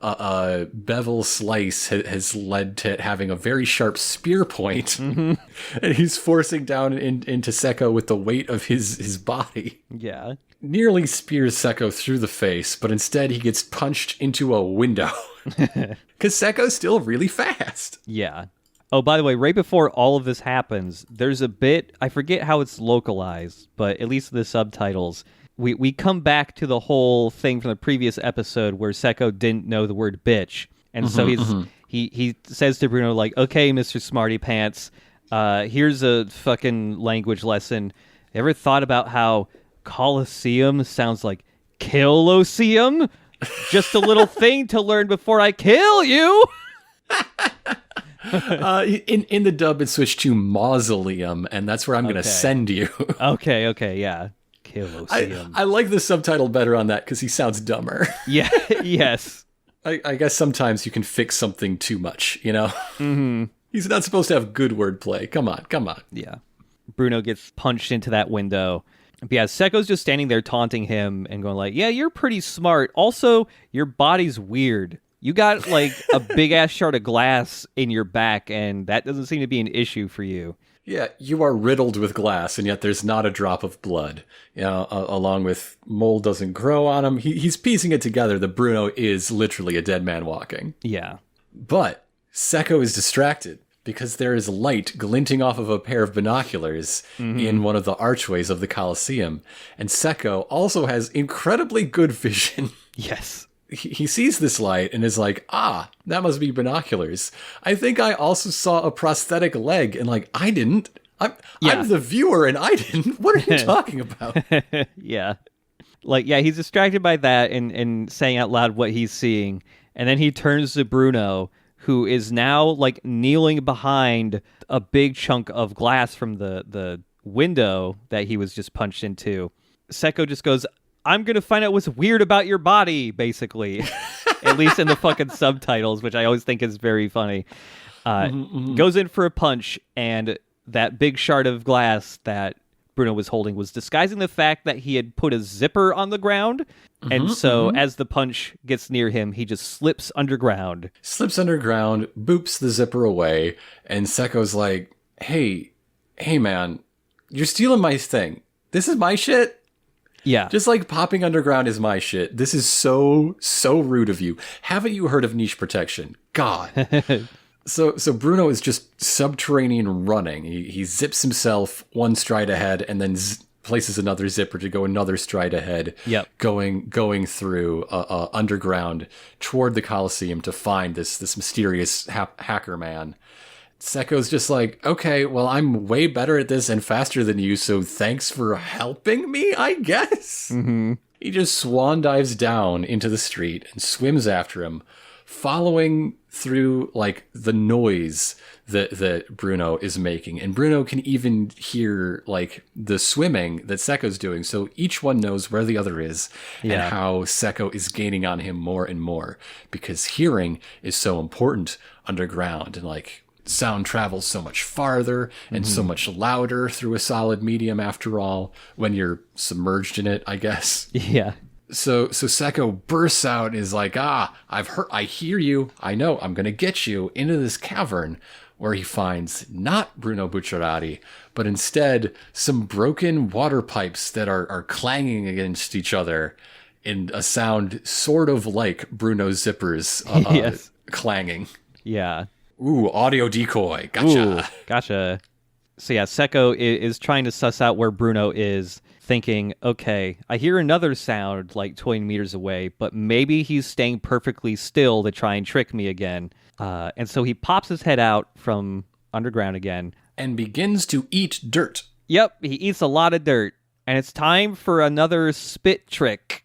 Speaker 1: bevel slice has led to it having a very sharp spear point. And he's forcing down into Seko with the weight of his body.
Speaker 2: Yeah.
Speaker 1: Nearly spears Seko through the face, but instead he gets punched into a window. Because Seko's still really fast.
Speaker 2: Yeah. Oh, by the way, right before all of this happens, there's a bit, I forget how it's localized, but at least the subtitles, we come back to the whole thing from the previous episode where Seko didn't know the word bitch. And so he says to Bruno, like, okay, Mr. Smarty Pants, here's a fucking language lesson. Ever thought about how Colosseum sounds like Kill-o-seum. Just a little thing to learn before I kill you.
Speaker 1: In the dub, it switched to mausoleum, and that's where I'm going to send you.
Speaker 2: Okay, yeah. Kill-o-seum.
Speaker 1: I like the subtitle better on that because he sounds dumber.
Speaker 2: Yeah, yes.
Speaker 1: I guess sometimes you can fix something too much, you know?
Speaker 2: Mm-hmm.
Speaker 1: He's not supposed to have good wordplay. Come on.
Speaker 2: Yeah. Bruno gets punched into that window. But yeah, Sekko's just standing there taunting him and going like, yeah, you're pretty smart. Also, your body's weird. You got like a big ass shard of glass in your back, and that doesn't seem to be an issue for you.
Speaker 1: Yeah, you are riddled with glass, and yet there's not a drop of blood. You know, along with mold doesn't grow on him. He's piecing it together that Bruno is literally a dead man walking.
Speaker 2: Yeah.
Speaker 1: But Sekko is distracted because there is light glinting off of a pair of binoculars in one of the archways of the Colosseum. And Sekko also has incredibly good vision.
Speaker 2: Yes.
Speaker 1: He sees this light and is like, that must be binoculars. I think I also saw a prosthetic leg, and like, I didn't. I'm the viewer and I didn't. What are you talking about?
Speaker 2: Yeah. Like, yeah, he's distracted by that and saying out loud what he's seeing. And then he turns to Bruno, who is now like kneeling behind a big chunk of glass from the window that he was just punched into. Sekko just goes, I'm going to find out what's weird about your body, basically. At least in the fucking subtitles, which I always think is very funny. Goes in for a punch, and that big shard of glass that Bruno was holding was disguising the fact that he had put a zipper on the ground. And so as the punch gets near him, he just slips underground.
Speaker 1: Boops the zipper away, and Sekko's like, hey man, you're stealing my thing. This is my shit.
Speaker 2: Yeah.
Speaker 1: Just like popping underground is my shit. This is so rude of you. Haven't you heard of niche protection? God. So Bruno is just subterranean running. He zips himself one stride ahead and then places another zipper to go another stride ahead.
Speaker 2: Yep.
Speaker 1: Going through underground toward the Colosseum to find this mysterious hacker man. Sekko's just like, okay, well, I'm way better at this and faster than you, so thanks for helping me, I guess. He just swan dives down into the street and swims after him, following through like the noise that Bruno is making. And Bruno can even hear like the swimming that Sekko's doing. So each one knows where the other is and how Sekko is gaining on him more and more, because hearing is so important underground, and like sound travels so much farther and so much louder through a solid medium after all when you're submerged in it, I guess.
Speaker 2: Yeah.
Speaker 1: So Sekko bursts out and is like, I hear you. I know, I'm going to get you into this cavern, where he finds not Bruno Bucciarati, but instead some broken water pipes that are clanging against each other in a sound sort of like Bruno's zippers
Speaker 2: yes.
Speaker 1: clanging.
Speaker 2: Yeah.
Speaker 1: Ooh, audio decoy. Gotcha.
Speaker 2: Ooh, gotcha. So yeah, Sekko is trying to suss out where Bruno is, thinking, okay, I hear another sound like 20 meters away, but maybe he's staying perfectly still to try and trick me again. And so he pops his head out from underground again.
Speaker 1: And begins to eat dirt.
Speaker 2: Yep, he eats a lot of dirt. And it's time for another spit trick.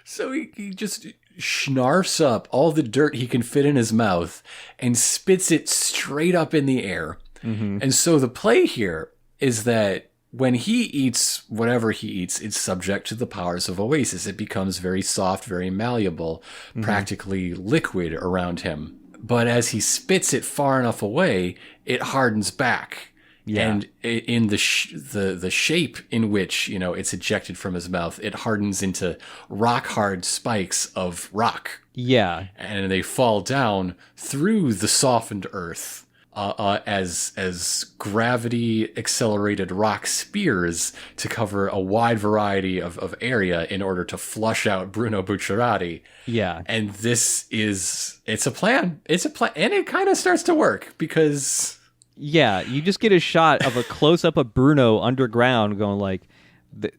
Speaker 1: So he just snarfs up all the dirt he can fit in his mouth and spits it straight up in the air. And so the play here is that when he eats whatever he eats, it's subject to the powers of Oasis. It becomes very soft, very malleable, practically liquid around him. But as he spits it far enough away, it hardens back. Yeah. And in the shape in which, it's ejected from his mouth, it hardens into rock hard spikes of rock.
Speaker 2: Yeah.
Speaker 1: And they fall down through the softened earth as gravity accelerated rock spears to cover a wide variety of area in order to flush out Bruno Bucciarati.
Speaker 2: Yeah.
Speaker 1: And it's a plan. It's a plan. And it kind of starts to work because...
Speaker 2: Yeah, you just get a shot of a close-up of Bruno underground going like,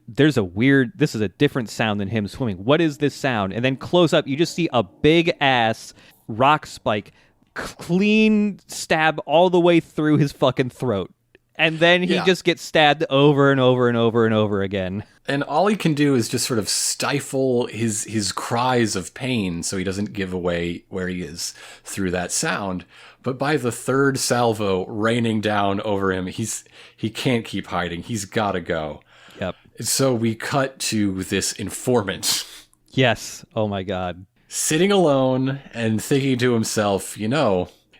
Speaker 2: this is a different sound than him swimming. What is this sound? And then close up, you just see a big-ass rock spike clean stab all the way through his fucking throat. And then he just gets stabbed over and over and over and over again.
Speaker 1: And all he can do is just sort of stifle his cries of pain so he doesn't give away where he is through that sound. But by the third salvo raining down over him, he can't keep hiding. He's got to go.
Speaker 2: Yep.
Speaker 1: So we cut to this informant.
Speaker 2: Yes. Oh my God.
Speaker 1: Sitting alone and thinking to himself,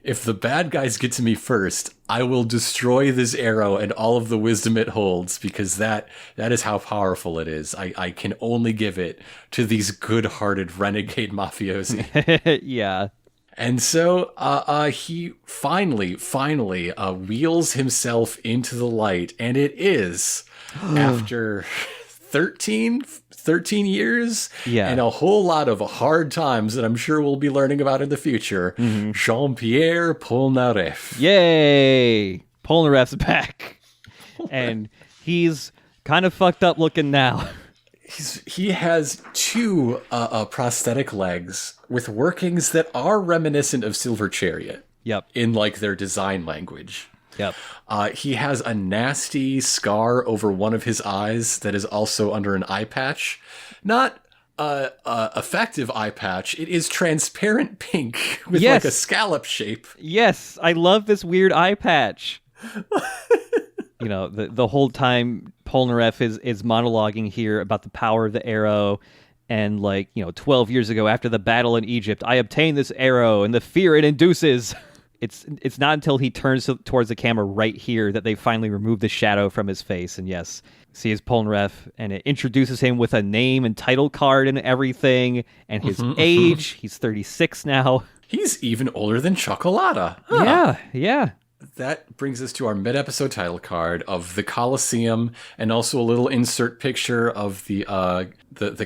Speaker 1: if the bad guys get to me first, I will destroy this arrow and all of the wisdom it holds, because that is how powerful it is. I can only give it to these good-hearted renegade mafiosi.
Speaker 2: Yeah.
Speaker 1: And so he finally wheels himself into the light, and it is, after 13 years and a whole lot of hard times that I'm sure we'll be learning about in the future, Jean-Pierre Polnareff.
Speaker 2: Yay! Polnareff's back. And he's kind of fucked up looking now.
Speaker 1: He has two prosthetic legs with workings that are reminiscent of Silver Chariot.
Speaker 2: Yep.
Speaker 1: In like their design language.
Speaker 2: Yep.
Speaker 1: He has a nasty scar over one of his eyes that is also under an eye patch. Not effective eye patch. It is transparent pink with like a scallop shape.
Speaker 2: Yes, I love this weird eye patch. The whole time Polnareff is monologuing here about the power of the arrow. And 12 years ago after the battle in Egypt, I obtained this arrow and the fear it induces. It's not until he turns towards the camera right here that they finally remove the shadow from his face. And yes, see his Polnareff, and it introduces him with a name and title card and everything, and his age. He's 36 now.
Speaker 1: He's even older than Chocolata. Huh.
Speaker 2: Yeah.
Speaker 1: That brings us to our mid-episode title card of the Colosseum, and also a little insert picture of the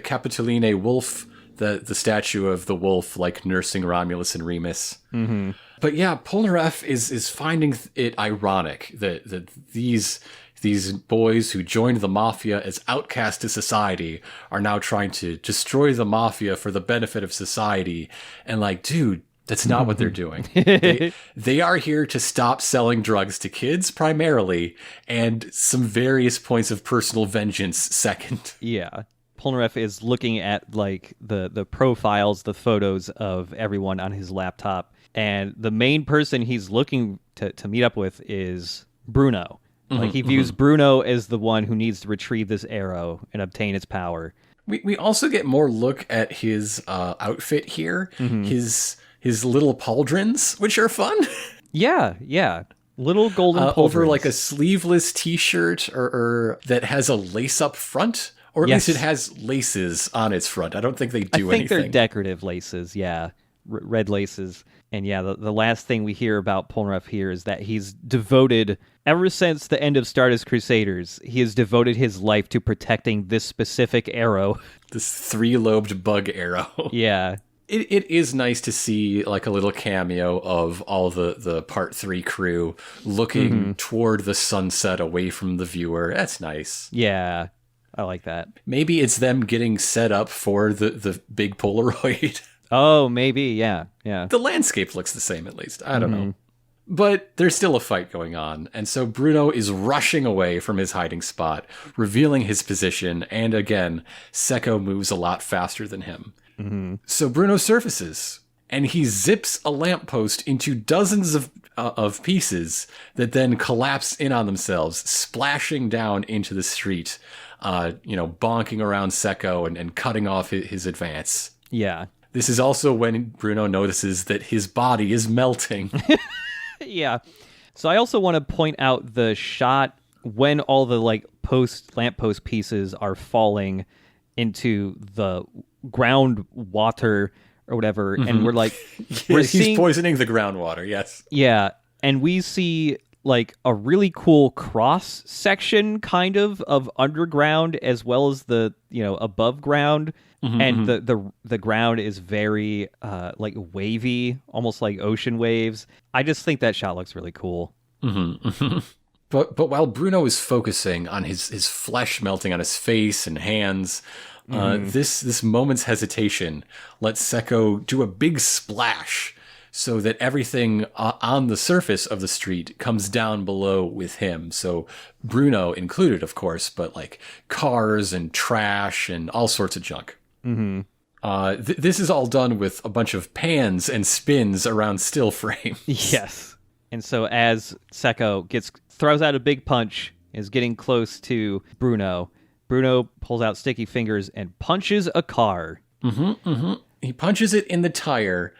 Speaker 1: Capitoline wolf, the statue of the wolf, like nursing Romulus and Remus. Mm-hmm. But yeah, Polnareff is finding it ironic that these boys who joined the mafia as outcast to society are now trying to destroy the mafia for the benefit of society. And dude, that's not what they're doing. They are here to stop selling drugs to kids primarily, and some various points of personal vengeance second.
Speaker 2: Yeah. Polnareff is looking at the profiles, the photos of everyone on his laptop. And the main person he's looking to meet up with is Bruno. He views Bruno as the one who needs to retrieve this arrow and obtain its power.
Speaker 1: We also get more look at his outfit here. His little pauldrons, which are fun.
Speaker 2: Yeah. Little golden pauldrons.
Speaker 1: Over a sleeveless t-shirt or that has a lace up front. Or at least it has laces on its front. I don't think they do anything.
Speaker 2: I think they're decorative laces, yeah. Red laces. And yeah, the last thing we hear about Polnareff here is that he's devoted, ever since the end of Stardust Crusaders, he has devoted his life to protecting this specific arrow.
Speaker 1: This three-lobed bug arrow.
Speaker 2: Yeah.
Speaker 1: It is nice to see a little cameo of all the Part 3 crew looking toward the sunset away from the viewer. That's nice.
Speaker 2: Yeah, I like that.
Speaker 1: Maybe it's them getting set up for the big Polaroid.
Speaker 2: Oh, maybe, yeah.
Speaker 1: The landscape looks the same, at least. I don't know. But there's still a fight going on, and so Bruno is rushing away from his hiding spot, revealing his position, and again, Secco moves a lot faster than him. So Bruno surfaces, and he zips a lamppost into dozens of pieces that then collapse in on themselves, splashing down into the street, bonking around Secco and cutting off his advance.
Speaker 2: Yeah.
Speaker 1: This is also when Bruno notices that his body is melting.
Speaker 2: Yeah. So I also want to point out the shot when all the lamppost pieces are falling into the groundwater or whatever, and we're
Speaker 1: he's poisoning the groundwater. Yes.
Speaker 2: Yeah, and we see a really cool cross section kind of underground as well as the above ground. And the ground is very wavy, almost like ocean waves. I just think that shot looks really cool.
Speaker 1: But while Bruno is focusing on his flesh melting on his face and hands, this moment's hesitation lets Secco do a big splash. so that everything on the surface of the street comes down below with him. So Bruno included, of course, but like cars and trash and all sorts of junk.
Speaker 2: Mm-hmm.
Speaker 1: This is all done with a bunch of pans and spins around still frames.
Speaker 2: Yes. And so as Seko throws out a big punch, is getting close to Bruno, Bruno pulls out sticky fingers and punches a car.
Speaker 1: Mm-hmm, mm-hmm. He punches it in the tire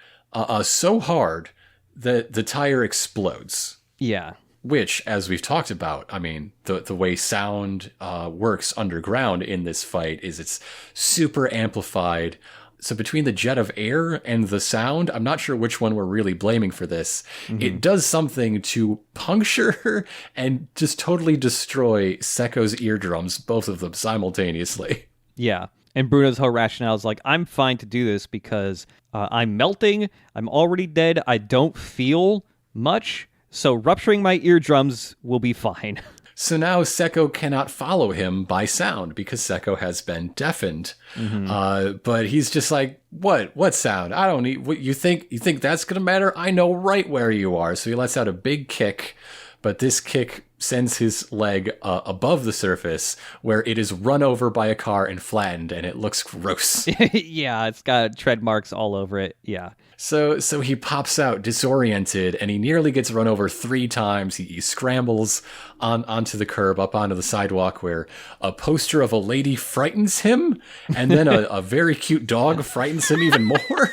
Speaker 1: so hard that the tire explodes.
Speaker 2: Yeah.
Speaker 1: Which, as we've talked about, I mean, the way sound works underground in this fight is it's super amplified. So between the jet of air and the sound, I'm not sure which one we're really blaming for this. Mm-hmm. It does something to puncture and just totally destroy Seko's eardrums, both of them simultaneously.
Speaker 2: Yeah. And Bruno's whole rationale is like, I'm fine to do this because I'm melting. I'm already dead. I don't feel much. So rupturing my eardrums will be fine.
Speaker 1: So now Seko cannot follow him by sound because Seko has been deafened. Mm-hmm. But he's just like, what sound? I don't need, what you think that's going to matter? I know right where you are. So he lets out a big kick, but this kick sends his leg above the surface where it is run over by a car and flattened, and it looks gross.
Speaker 2: Yeah, it's got tread marks all over it. Yeah.
Speaker 1: So he pops out disoriented, and he nearly gets run over 3 times. He scrambles onto the curb, up onto the sidewalk, where a poster of a lady frightens him, and then a very cute dog frightens him even more.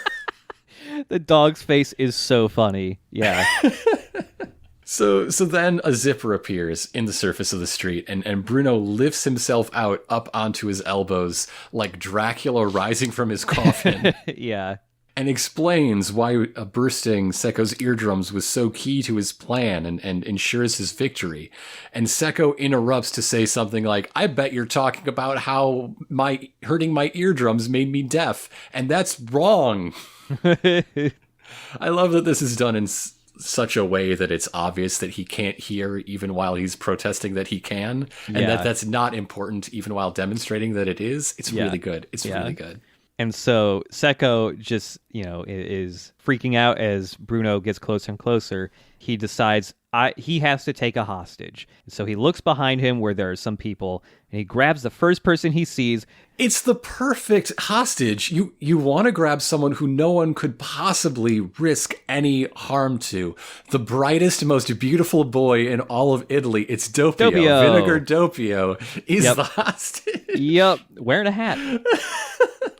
Speaker 2: The dog's face is so funny. Yeah.
Speaker 1: So then a zipper appears in the surface of the street, and Bruno lifts himself out up onto his elbows like Dracula rising from his coffin.
Speaker 2: Yeah.
Speaker 1: And explains why bursting Seko's eardrums was so key to his plan and ensures his victory. And Seko interrupts to say something like, I bet you're talking about how hurting my eardrums made me deaf, and that's wrong. I love that this is done in such a way that it's obvious that he can't hear even while he's protesting that he can, and that's not important even while demonstrating that it is. It's really good. It's really good.
Speaker 2: And so Seko just, is freaking out as Bruno gets closer and closer. He decides he has to take a hostage. So he looks behind him where there are some people, and he grabs the first person he sees.
Speaker 1: It's the perfect hostage. You want to grab someone who no one could possibly risk any harm to. The brightest, most beautiful boy in all of Italy. It's Doppio. Vinegar Doppio is the hostage.
Speaker 2: Yep. Wearing a hat.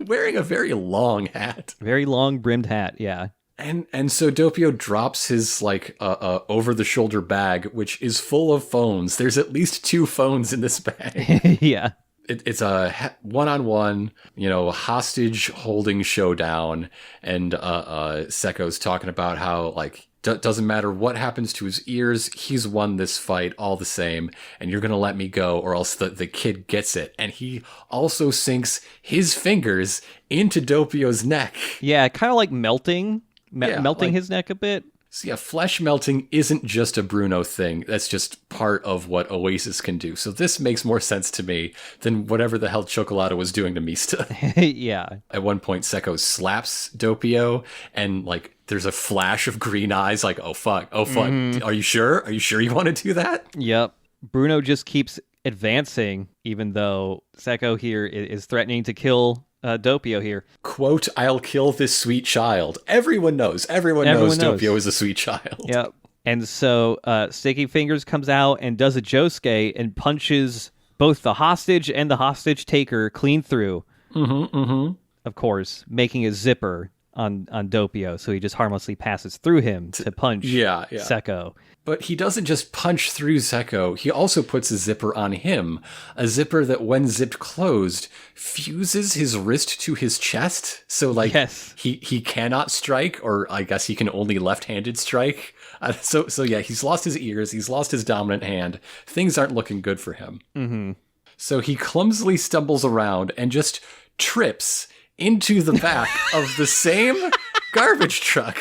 Speaker 1: Wearing a very long hat.
Speaker 2: Very long brimmed hat, yeah.
Speaker 1: And so Doppio drops his over-the-shoulder bag, which is full of phones. There's at least 2 phones in this bag.
Speaker 2: Yeah.
Speaker 1: It's a one-on-one, hostage holding showdown. And Seko's talking about how doesn't matter what happens to his ears, he's won this fight all the same, and you're gonna let me go or else the kid gets it. And he also sinks his fingers into Doppio's neck.
Speaker 2: Yeah, kind of like melting his neck a bit.
Speaker 1: So yeah, flesh melting isn't just a Bruno thing. That's just part of what Oasis can do. So this makes more sense to me than whatever the hell Chocolata was doing to Mista.
Speaker 2: Yeah.
Speaker 1: At one point, Seko slaps Doppio, and there's a flash of green eyes. Like, oh fuck. Mm-hmm. Are you sure? Are you sure you want to do that?
Speaker 2: Yep. Bruno just keeps advancing, even though Seko here is threatening to kill Doppio here.
Speaker 1: Quote, I'll kill this sweet child. Everyone knows Doppio is a sweet child.
Speaker 2: Yep. And so Sticky Fingers comes out and does a Josuke and punches both the hostage and the hostage taker clean through.
Speaker 1: Mm-hmm, mm-hmm.
Speaker 2: Of course, making a zipper on Doppio, so he just harmlessly passes through him to punch Seko.
Speaker 1: But he doesn't just punch through Seko, he also puts a zipper on him. A zipper that, when zipped closed, fuses his wrist to his chest. So, he cannot strike, or I guess he can only left-handed strike. So he's lost his ears, he's lost his dominant hand. Things aren't looking good for him.
Speaker 2: Mm-hmm.
Speaker 1: So he clumsily stumbles around and just trips into the back of the same garbage truck.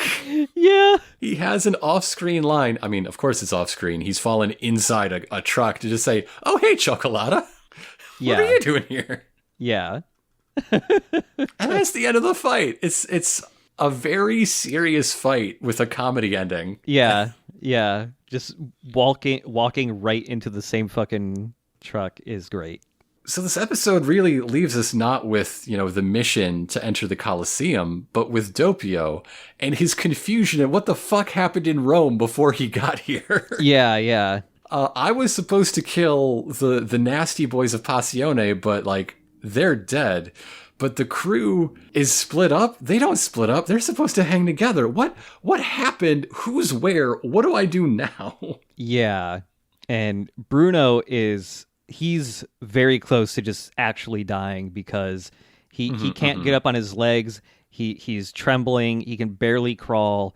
Speaker 2: Yeah.
Speaker 1: He has an off-screen line. I mean, of course it's off-screen. He's fallen inside a truck to just say, oh, hey, Chocolata. What are you doing here?
Speaker 2: Yeah.
Speaker 1: And that's the end of the fight. It's a very serious fight with a comedy ending.
Speaker 2: Yeah, yeah. Just walking right into the same fucking truck is great.
Speaker 1: So this episode really leaves us not with, the mission to enter the Colosseum, but with Doppio and his confusion at what the fuck happened in Rome before he got here.
Speaker 2: Yeah, yeah.
Speaker 1: I was supposed to kill the nasty boys of Passione, but, they're dead. But the crew is split up. They don't split up. They're supposed to hang together. What happened? Who's where? What do I do now?
Speaker 2: Yeah. And Bruno he's very close to just actually dying because he can't get up on his legs. He's trembling. He can barely crawl.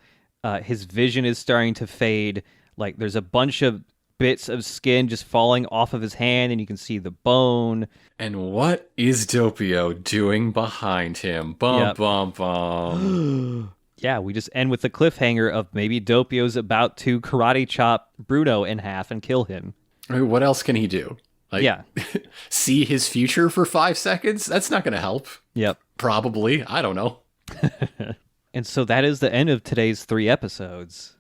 Speaker 2: His vision is starting to fade. Like there's a bunch of bits of skin just falling off of his hand, and you can see the bone.
Speaker 1: And what is Doppio doing behind him? Bum, bum, bum.
Speaker 2: Yeah, we just end with the cliffhanger of maybe Doppio's about to karate chop Bruno in half and kill him.
Speaker 1: I mean, what else can he do? See his future for 5 seconds? That's not going to help.
Speaker 2: Yep.
Speaker 1: Probably. I don't know.
Speaker 2: And so that is the end of today's 3 episodes.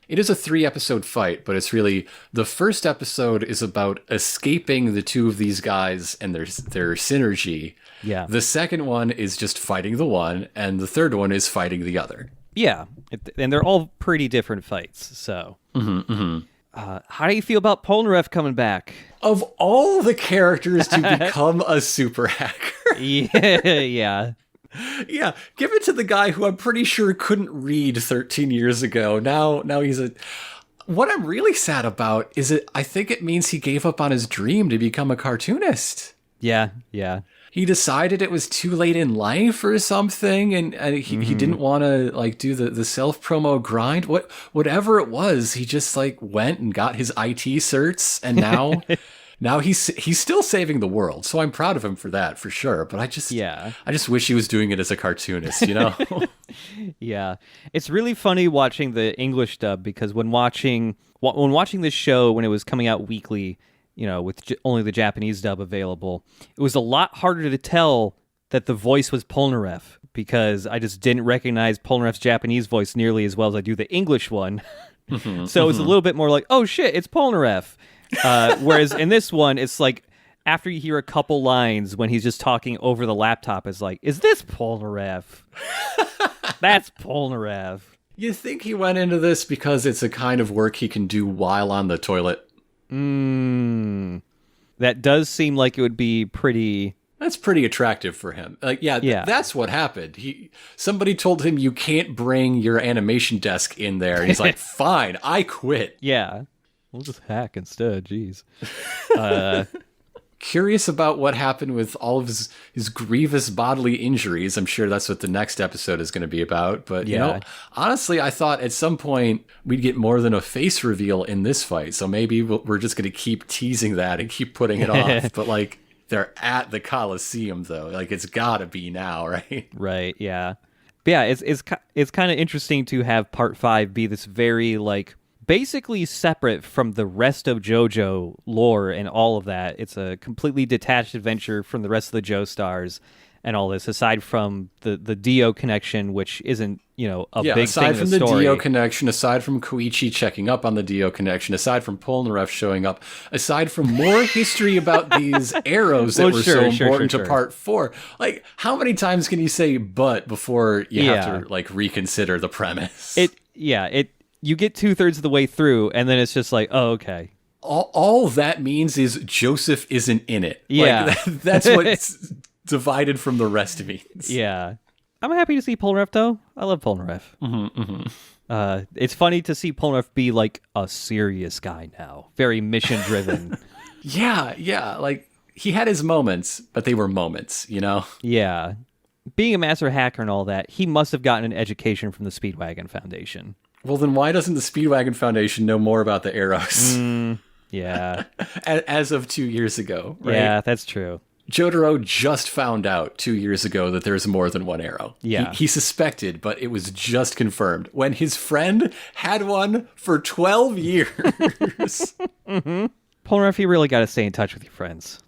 Speaker 1: It is a 3-episode fight, but it's really, the first episode is about escaping the two of these guys and their synergy.
Speaker 2: Yeah.
Speaker 1: The second one is just fighting the one, and the third one is fighting the other.
Speaker 2: Yeah. And they're all pretty different fights, so. How do you feel about Polnareff coming back?
Speaker 1: Of all the characters to become a super hacker.
Speaker 2: Yeah.
Speaker 1: Yeah, give it to the guy who I'm pretty sure couldn't read 13 years ago. Now he's What I'm really sad about is I think it means he gave up on his dream to become a cartoonist.
Speaker 2: Yeah.
Speaker 1: He decided it was too late in life or something, and he didn't want to do the self-promo grind. Whatever it was, he just went and got his IT certs, and now he's still saving the world. So I'm proud of him for that, for sure. But I just wish he was doing it as a cartoonist,
Speaker 2: Yeah, it's really funny watching the English dub, because when watching this show when it was coming out weekly, with only the Japanese dub available, it was a lot harder to tell that the voice was Polnareff, because I just didn't recognize Polnareff's Japanese voice nearly as well as I do the English one. So it's a little bit more like, oh shit, it's Polnareff. Whereas in this one, it's after you hear a couple lines when he's just talking over the laptop, it's is this Polnareff? That's Polnareff.
Speaker 1: You think he went into this because it's a kind of work he can do while on the toilet?
Speaker 2: That does seem like it would be pretty...
Speaker 1: That's pretty attractive for him. That's what happened. Somebody told him you can't bring your animation desk in there. And he's like, fine, I quit.
Speaker 2: Yeah. We'll just hack instead. Jeez.
Speaker 1: Curious about what happened with all of his grievous bodily injuries. I'm sure that's what the next episode is going to be about. But, honestly, I thought at some point we'd get more than a face reveal in this fight. So maybe we're just going to keep teasing that and keep putting it off. But, they're at the Colosseum, though. It's got to be now, right?
Speaker 2: Right, yeah. But yeah, it's kind of interesting to have Part 5 be this very, basically separate from the rest of JoJo lore and all of that. It's a completely detached adventure from the rest of the Joestars and all this, aside from the Dio connection, which isn't, a big thing
Speaker 1: aside
Speaker 2: in
Speaker 1: from
Speaker 2: the story.
Speaker 1: Dio connection, aside from Koichi checking up on the Dio connection, aside from Polnareff showing up, aside from more history about these arrows that were so important to Part 4. How many times can you say "but" before you have to reconsider the premise?
Speaker 2: You get 2/3 of the way through, and then it's just oh, okay.
Speaker 1: All that means is Joseph isn't in it.
Speaker 2: Yeah.
Speaker 1: That's what's divided from the rest means.
Speaker 2: Yeah. I'm happy to see Polnareff, though. I love Polnareff. It's funny to see Polnareff be a serious guy now. Very mission-driven.
Speaker 1: Yeah. He had his moments, but they were moments,
Speaker 2: Yeah. Being a master hacker and all that, he must have gotten an education from the Speedwagon Foundation.
Speaker 1: Well, then why doesn't the Speedwagon Foundation know more about the arrows?
Speaker 2: Yeah.
Speaker 1: As of 2 years ago, right?
Speaker 2: Yeah, that's true.
Speaker 1: Jotaro just found out 2 years ago that there's more than one arrow.
Speaker 2: Yeah.
Speaker 1: He suspected, but it was just confirmed when his friend had one for 12 years.
Speaker 2: Polnareff, you really got to stay in touch with your friends.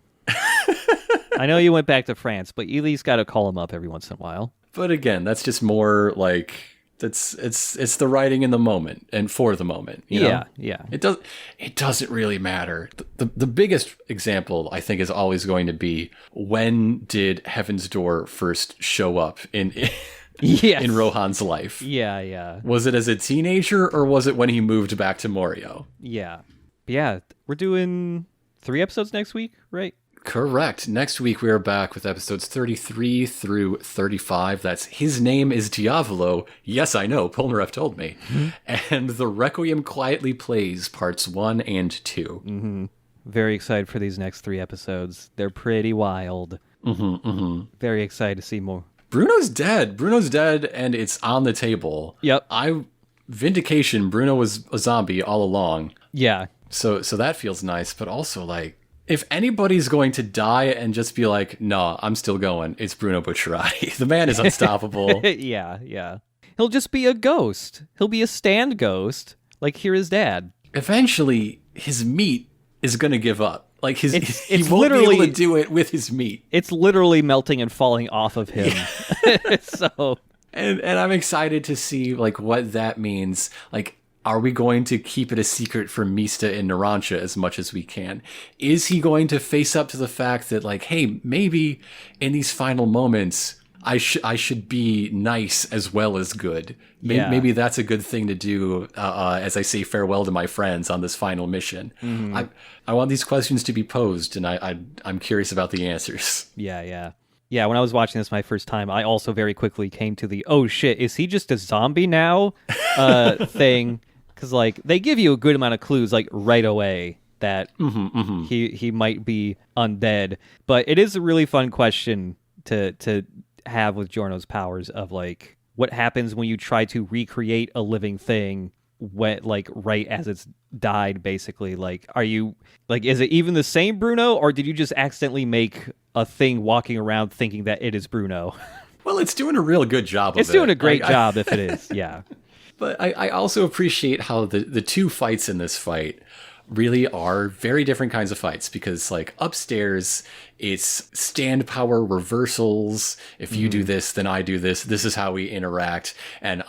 Speaker 2: I know you went back to France, but you at least got to call them up every once in a while.
Speaker 1: But again, that's just more like it's the writing in the moment and for the moment. You know?
Speaker 2: Yeah.
Speaker 1: It doesn't really matter. The biggest example I think is always going to be, when did Heaven's Door first show up in in Rohan's life?
Speaker 2: Yeah.
Speaker 1: Was it as a teenager, or was it when he moved back to Morio?
Speaker 2: Yeah. We're doing 3 episodes next week, right?
Speaker 1: Correct. Next week we are back with episodes 33 through 35. That's His Name is Diavolo. Yes, I know. Polnareff told me. And The Requiem Quietly Plays, parts 1 and 2.
Speaker 2: Mm-hmm. Very excited for these next 3 episodes. They're pretty wild. Very excited to see more.
Speaker 1: Bruno's dead. Bruno's dead, and it's on the table.
Speaker 2: Yep.
Speaker 1: Vindication, Bruno was a zombie all along.
Speaker 2: Yeah.
Speaker 1: So that feels nice, but also, like, if anybody's going to die and just be like, no, I'm still going, it's Bruno Bucciarati. The man is unstoppable.
Speaker 2: Yeah. He'll just be a ghost. He'll be a stand ghost, like his dad.
Speaker 1: Eventually, his meat is going to give up. Like, he won't be able to do it with his meat.
Speaker 2: It's literally melting and falling off of him. Yeah. So...
Speaker 1: And I'm excited to see, like, what that means. Like, are we going to keep it a secret from Mista and Narancia as much as we can? Is he going to face up to the fact that, like, hey, maybe in these final moments, I should be nice as well as good. Maybe that's a good thing to do as I say farewell to my friends on this final mission. Mm-hmm. I want these questions to be posed, and I'm curious about the answers.
Speaker 2: Yeah, when I was watching this my first time, I also very quickly came to the, oh shit, is he just a zombie now thing? Because, like, they give you a good amount of clues, like, right away that he might be undead. But it is a really fun question to have with Giorno's powers of, like, what happens when you try to recreate a living thing when, like, right as it's died, basically. Like, are you, like, is it even the same Bruno, or did you just accidentally make a thing walking around thinking that it is Bruno?
Speaker 1: Well, it's doing a real good job of it.
Speaker 2: It's doing a great job if it is, yeah.
Speaker 1: But I also appreciate how the two fights in this fight really are very different kinds of fights, because, like, upstairs, it's stand power reversals. If you do this, then I do this. This is how we interact. And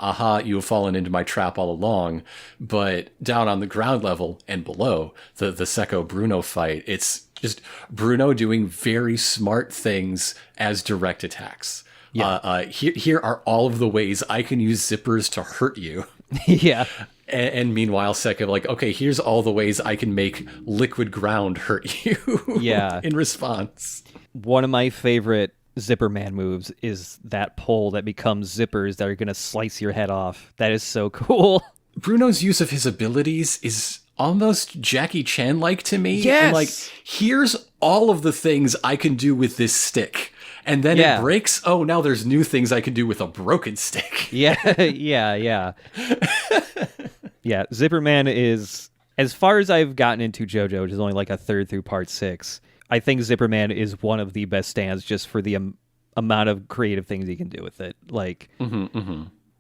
Speaker 1: you have fallen into my trap all along. But down on the ground level and below, the Secco Bruno fight, it's just Bruno doing very smart things as direct attacks. Yeah. Here are all of the ways I can use zippers to hurt you.
Speaker 2: Yeah.
Speaker 1: And meanwhile, Secco, like, okay, here's all the ways I can make liquid ground hurt you.
Speaker 2: Yeah.
Speaker 1: In response.
Speaker 2: One of my favorite Zipper Man moves is that pole that becomes zippers that are going to slice your head off. That is so cool.
Speaker 1: Bruno's use of his abilities is almost Jackie Chan-like to me.
Speaker 2: Yes.
Speaker 1: And, like, here's all of the things I can do with this stick. And then it breaks. Oh, now there's new things I can do with a broken stick.
Speaker 2: Yeah. Yeah, Zipper Man is, as far as I've gotten into JoJo, which is only like a third through part 6, I think Zipper Man is one of the best stands just for the amount of creative things he can do with it. Like,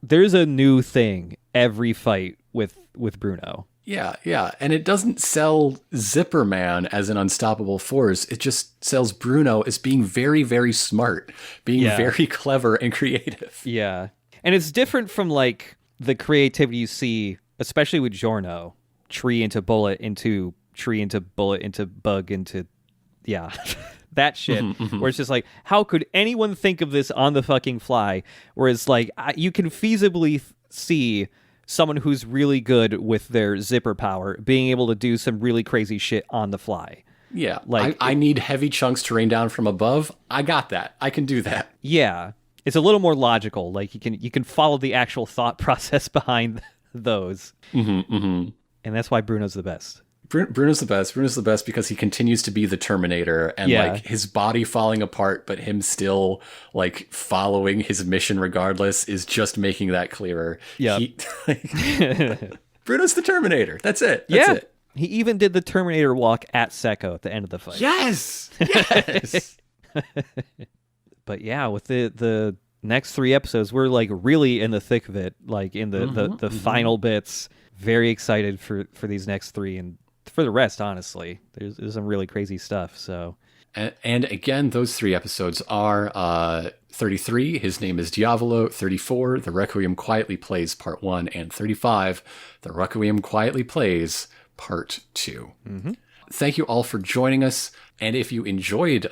Speaker 2: there's a new thing every fight with Bruno.
Speaker 1: Yeah. And it doesn't sell Zipper Man as an unstoppable force. It just sells Bruno as being very, very smart, being very clever and creative.
Speaker 2: Yeah. And it's different from, like, the creativity you see, especially with Giorno. Tree into bullet into tree into bullet into bug into... Yeah. That shit. Where it's just like, how could anyone think of this on the fucking fly? Whereas, like, you can feasibly see someone who's really good with their zipper power being able to do some really crazy shit on the fly.
Speaker 1: Yeah, like I need heavy chunks to rain down from above. I got that. I can do that.
Speaker 2: Yeah, it's a little more logical. Like, you can follow the actual thought process behind those. And that's why Bruno's the best.
Speaker 1: Bruno's the best. Bruno's the best because he continues to be the Terminator, and like his body falling apart, but him still like following his mission regardless is just making that clearer.
Speaker 2: Yeah,
Speaker 1: Bruno's the Terminator. That's it. That's it.
Speaker 2: He even did the Terminator walk at Secco at the end of the fight.
Speaker 1: Yes.
Speaker 2: But yeah, with the next 3 episodes, we're like really in the thick of it, like in the final bits. Very excited for these next 3 and for the rest, honestly. There's some really crazy stuff. So,
Speaker 1: And again, those 3 episodes are 33, His Name is Diavolo, 34, The Requiem Quietly Plays Part 1, and 35, The Requiem Quietly Plays Part 2. Mm-hmm. Thank you all for joining us. And if you enjoyed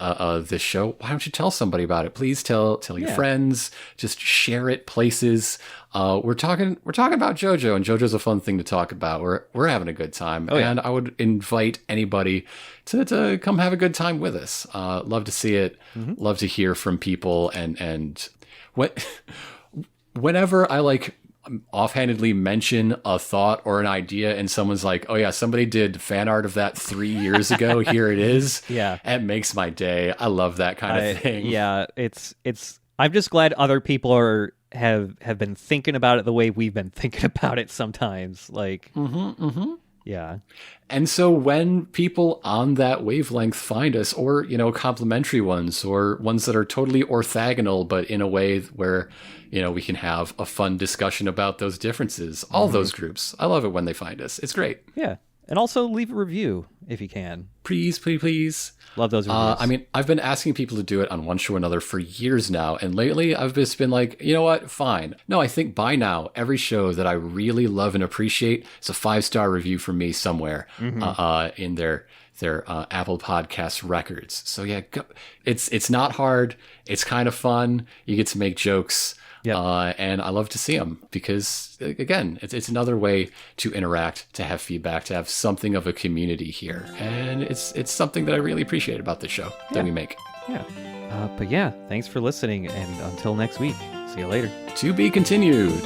Speaker 1: this show, why don't you tell somebody about it? Please tell your friends. Just share it places. We're talking about JoJo, and JoJo's a fun thing to talk about. We're having a good time, and I would invite anybody to come have a good time with us. Love to see it. Mm-hmm. Love to hear from people, and whenever I offhandedly mention a thought or an idea and someone's like, oh yeah, somebody did fan art of that 3 years ago, here it is.
Speaker 2: Yeah,
Speaker 1: it makes my day. I love that kind of thing.
Speaker 2: Yeah, it's I'm just glad other people have been thinking about it the way we've been thinking about it sometimes. Yeah.
Speaker 1: And so when people on that wavelength find us, or, complimentary ones, or ones that are totally orthogonal, but in a way where, we can have a fun discussion about those differences, all those groups, I love it when they find us. It's great.
Speaker 2: Yeah. And also leave a review if you can.
Speaker 1: Please, please, please.
Speaker 2: Love those reviews.
Speaker 1: I've been asking people to do it on one show or another for years now. And lately I've just been like, you know what? Fine. No, I think by now, every show that I really love and appreciate is a 5-star review from me somewhere in their Apple Podcast records. So yeah, it's not hard. It's kind of fun. You get to make jokes. Yep. And I love to see them because, again, it's another way to interact, to have feedback, to have something of a community here. And it's something that I really appreciate about this show that we make.
Speaker 2: Yeah. But yeah, thanks for listening. And until next week, see you later.
Speaker 1: To be continued.